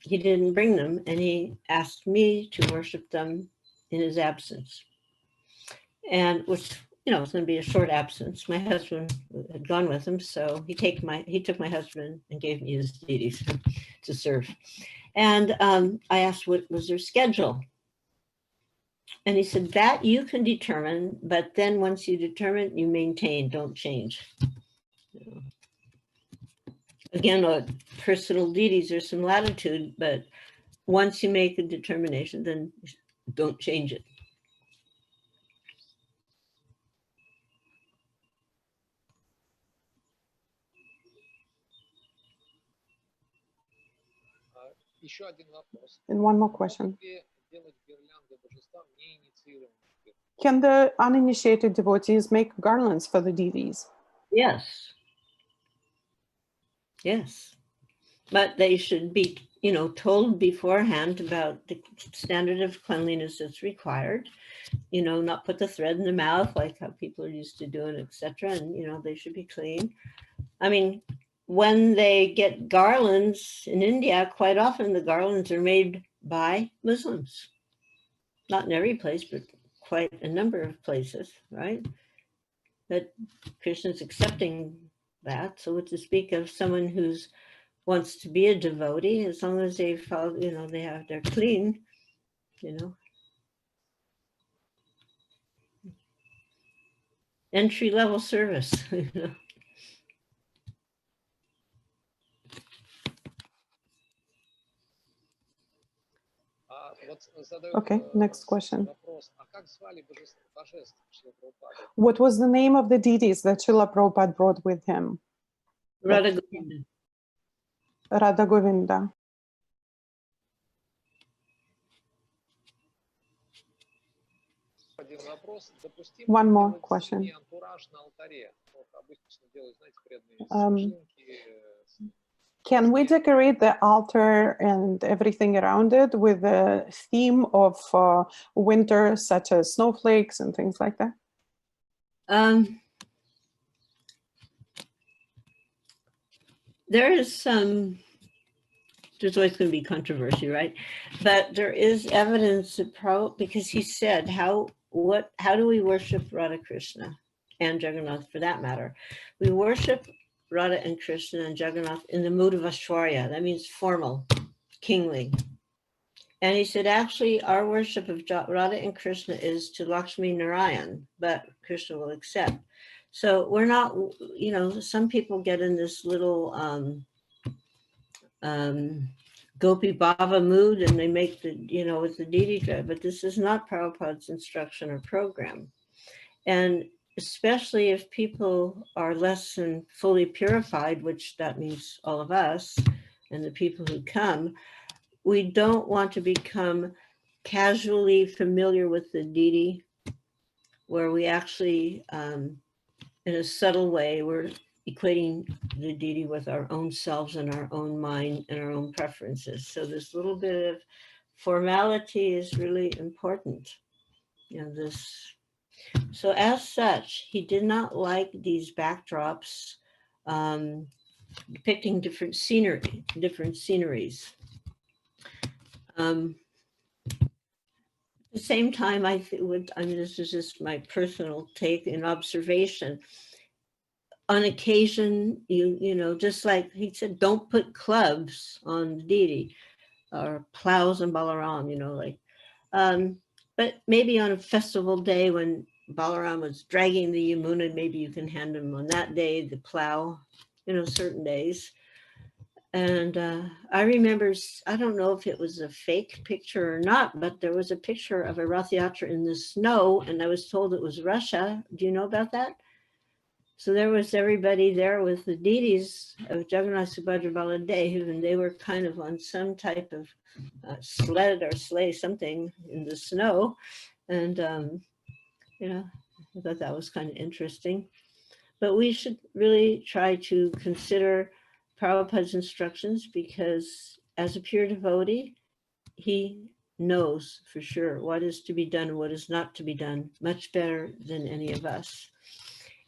he didn't bring them, and he asked me to worship them in his absence. and which, you know, it's going to be a short absence. My husband had gone with him, so he took my husband and gave me his deities to serve. And I asked, what was their schedule? And he said, that you can determine, but then once you determine, you maintain, don't change. Again, personal deities, there's some latitude, but once you make a determination, then don't change it. And one more question. Can the uninitiated devotees make garlands for the deities? Yes. Yes. But they should be, you know, told beforehand about the standard of cleanliness that's required, you know, not put the thread in the mouth like how people are used to doing, etc. And, you know, they should be clean. I mean, when they get garlands in India, quite often the garlands are made by Muslims. Not in every place, but quite a number of places, right? That Krishna's accepting that. So what to speak of someone who's wants to be a devotee, as long as they follow, you know, they're clean, you know. Entry-level service, you know. Okay, next question. What was the name of the deities that Srila Prabhupada brought with him? Radha Govinda. Radha Govinda. One more question. Can we decorate the altar and everything around it with a theme of winter, such as snowflakes and things like that? There is some, there's always going to be controversy, right? But there is evidence that because he said, how do we worship Radha Krishna and Jagannath for that matter? We worship Radha and Krishna and Jagannath in the mood of Aishwarya. That means formal, kingly. And he said, actually, our worship of Radha and Krishna is to Lakshmi Narayan, but Krishna will accept. So we're not, you know, some people get in this little Gopi Bhava mood and they make the, you know, with the deity drive, but this is not Prabhupada's instruction or program. And especially if people are less than fully purified, which that means all of us and the people who come, we don't want to become casually familiar with the deity, where we actually, in a subtle way, we're equating the deity with our own selves and our own mind and our own preferences. So this little bit of formality is really important. You know, this. So as such, he did not like these backdrops depicting different sceneries. At the same time, I mean, this is just my personal take and observation. On occasion, you know, just like he said, don't put clubs on the deity or plows on Balaram, you know, like, but maybe on a festival day when Balaram was dragging the Yamuna, maybe you can hand him on that day the plow, you know, certain days. And I remember, I don't know if it was a fake picture or not, but there was a picture of a Ratha Yatra in the snow, and I was told it was Russia. Do you know about that? So there was everybody there with the deities of Jagannath, Subhadra, Baladev, and they were kind of on some type of sled or sleigh, something in the snow. And, you know, I thought that was kind of interesting. But we should really try to consider Prabhupada's instructions, because as a pure devotee, he knows for sure what is to be done and what is not to be done much better than any of us.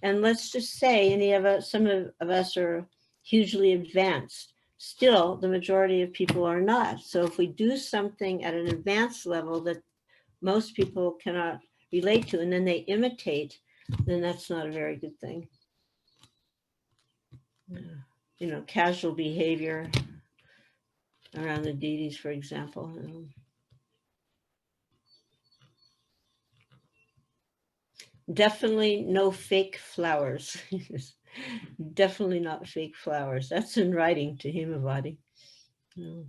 And let's just say some of us are hugely advanced. Still, the majority of people are not. So if we do something at an advanced level that most people cannot relate to, and then they imitate, then that's not a very good thing. You know, casual behavior around the deities, for example. You know. Definitely no fake flowers. Definitely not fake flowers. That's in writing to Himavati. No.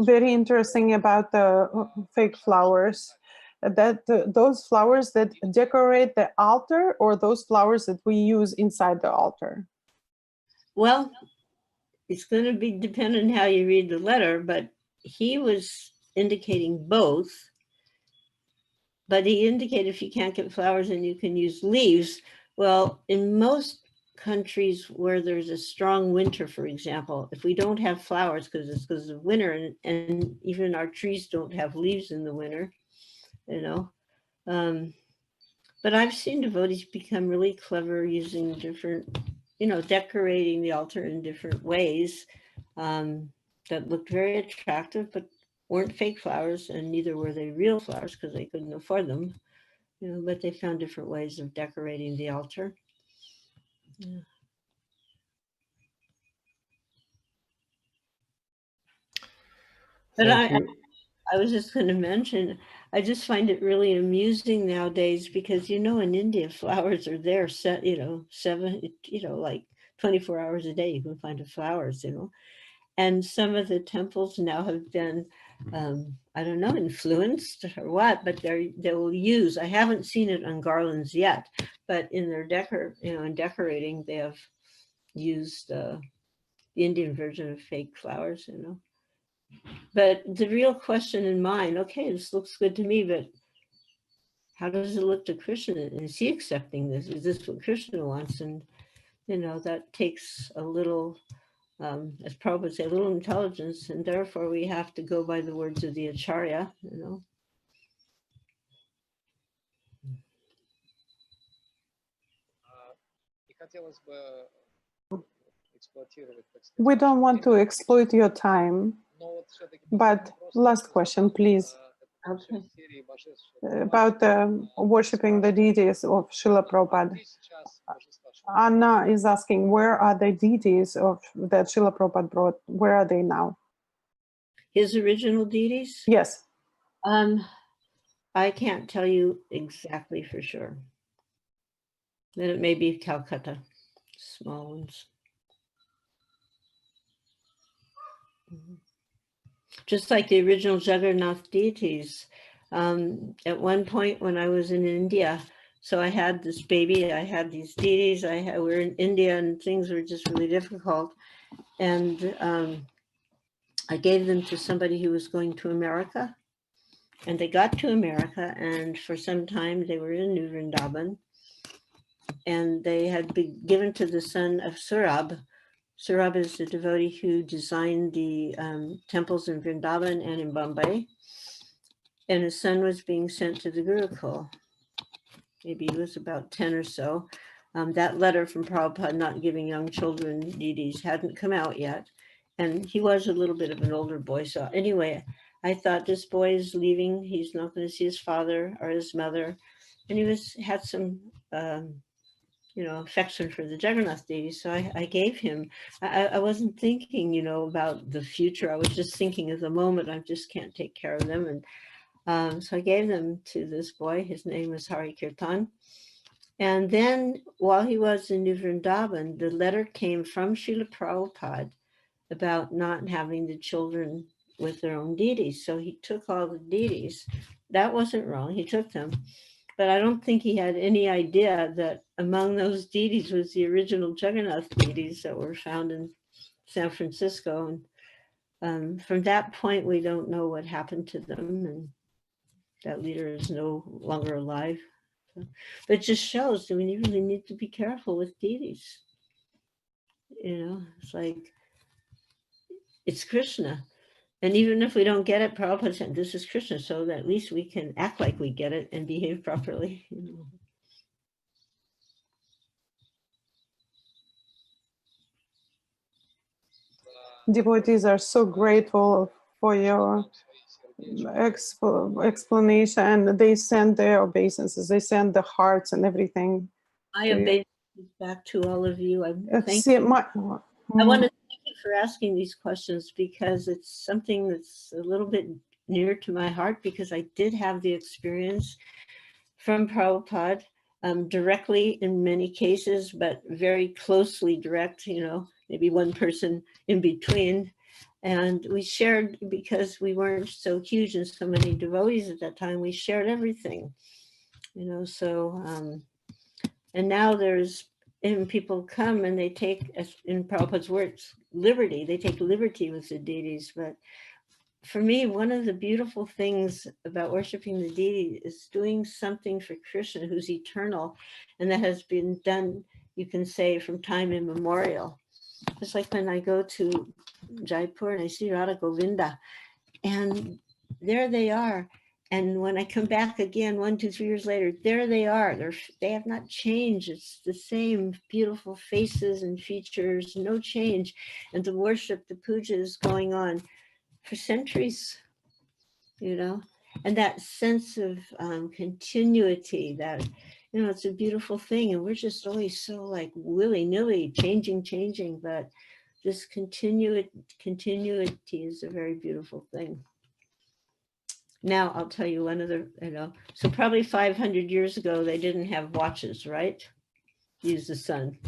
Very interesting about the fake flowers. That those flowers that decorate the altar, or those flowers that we use inside the altar? Well, it's going to be dependent on how you read the letter, but he was indicating both. But he indicated if you can't get flowers, then you can use leaves. Well, in most countries where there's a strong winter, for example, if we don't have flowers because it's because of winter, and even our trees don't have leaves in the winter, you know. But I've seen devotees become really clever using different, you know, decorating the altar in different ways that looked very attractive, but weren't fake flowers, and neither were they real flowers because they couldn't afford them. You know, but they found different ways of decorating the altar. Yeah. But I was just going to mention, I just find it really amusing nowadays because, you know, in India, flowers are there, set, you know, like 24 hours a day, you can find flowers, you know. And some of the temples now have been, I don't know, influenced or what, but they will use, I haven't seen it on garlands yet, but in their in decorating, they have used the Indian version of fake flowers, you know. But the real question in mind, okay, this looks good to me, but how does it look to Krishna? Is he accepting this? Is this what Krishna wants? And, you know, that takes a little, as Prabhupada would say, a little intelligence, and therefore we have to go by the words of the Acharya, you know. We don't want to exploit your time, but last question, please. Okay. About worshipping the deities of Srila Prabhupada. Anna is asking, where are the deities that Srila Prabhupada brought? Where are they now? His original deities? Yes. I can't tell you exactly for sure. Then it may be Calcutta, small ones. Just like the original Jagannath deities. At one point when I was in India, so I had this baby, I had these deities, we were in India and things were just really difficult. And I gave them to somebody who was going to America. And they got to America, and for some time they were in New Vrindavan. And they had been given to the son of Surab. Surab is the devotee who designed the temples in Vrindavan and in Bombay. And his son was being sent to the Gurukul. Maybe he was about 10 or so. That letter from Prabhupada not giving young children deities hadn't come out yet. And he was a little bit of an older boy. So anyway, I thought this boy is leaving. He's not going to see his father or his mother. And he had some you know, affection for the Jagannath deity. So I gave him, I wasn't thinking, you know, about the future. I was just thinking of the moment. I just can't take care of them. And so I gave them to this boy. His name was Hari Kirtan. And then while he was in New Vrindavan, the letter came from Srila Prabhupada about not having the children with their own deities. So he took all the deities. That wasn't wrong. He took them. But I don't think he had any idea that among those deities was the original Jagannath deities that were found in San Francisco. And from that point, we don't know what happened to them. And that leader is no longer alive. So, but it just shows that we really need to be careful with deities. You know, it's like, it's Krishna. And even if we don't get it, Prabhupada said, this is Krishna, so that at least we can act like we get it and behave properly. You know. devotees are so grateful for your explanation. They send their obeisances, they send the hearts and everything. I obey back to all of you. I thank See, you. I want to thank you for asking these questions, because it's something that's a little bit near to my heart, because I did have the experience from Prabhupada, directly in many cases, but very closely direct, you know, maybe one person in between. And we shared, because we weren't so huge and so many devotees at that time, we shared everything, you know, so, and now there's, and people come and they take, as in Prabhupada's words, liberty, they take liberty with the deities. But for me, one of the beautiful things about worshiping the deity is doing something for Krishna, who's eternal, and that has been done, you can say, from time immemorial. It's like when I go to Jaipur and I see Radha Govinda, and there they are. And when I come back again, 1, 2, 3 years later, there they are. They have not changed. It's the same beautiful faces and features, no change. And the worship, the puja is going on for centuries, you know, and that sense of continuity, that, you know, it's a beautiful thing. And we're just always so like willy-nilly changing, but this continuity is a very beautiful thing. Now I'll tell you one other, you know, so probably 500 years ago, they didn't have watches, right? Use the sun.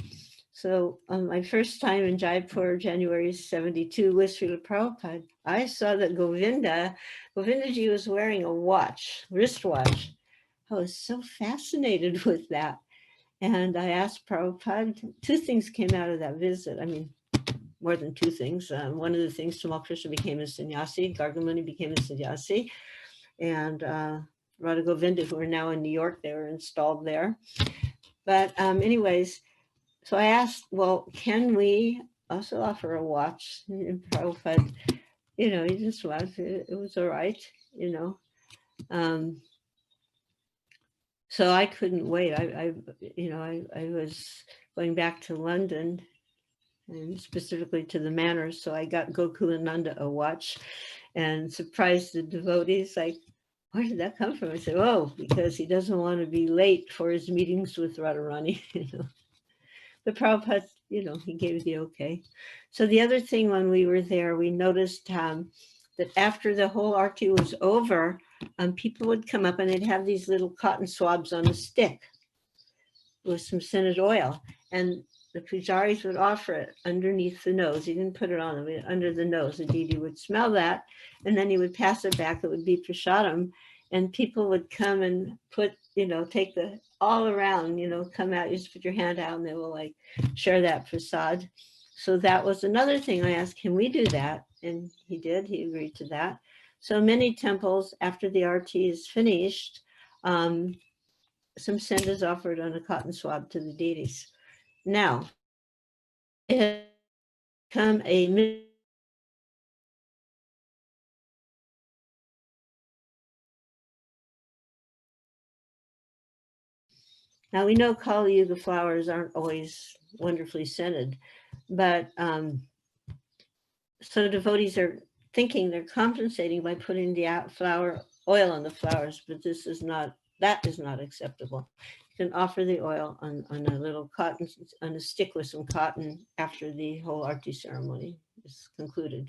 So on my first time in Jaipur, January 72, with Srila Prabhupada, I saw that Govindaji was wearing a watch, wristwatch. I was so fascinated with that. And I asked Prabhupada, 2 things came out of that visit. I mean, more than 2 things. One of the things, Tamal Krishna became a sannyasi, Gargamuni became a sannyasi, and Radha Govinda, who are now in New York, they were installed there. But anyways, so I asked, well, can we also offer a watch? And Prabhupada, you know, he just was, it was all right, you know. So I couldn't wait. I was going back to London, and specifically to the manor. So I got Gokulananda a watch and surprised the devotees, like, where did that come from? I said, oh, because he doesn't want to be late for his meetings with Radharani, you know. But Prabhupada, you know, he gave the okay. So the other thing, when we were there, we noticed that after the whole arti was over, people would come up and they'd have these little cotton swabs on a stick with some scented oil. And the pujaris would offer it underneath the nose. He didn't put it on them, under the nose. The deity would smell that, and then he would pass it back. It would be prasadam. And people would come and put, you know, take the all around, you know, come out, you just put your hand out and they will like share that prasad. So that was another thing I asked, can we do that? And he did, he agreed to that. So many temples, after the arti is finished, some scent is offered on a cotton swab to the deities. Now, it has become a Now we know Kali Yuga flowers aren't always wonderfully scented, but so devotees are thinking they're compensating by putting the flower oil on the flowers, but that is not acceptable. You can offer the oil on a little cotton, on a stick with some cotton after the whole arti ceremony is concluded.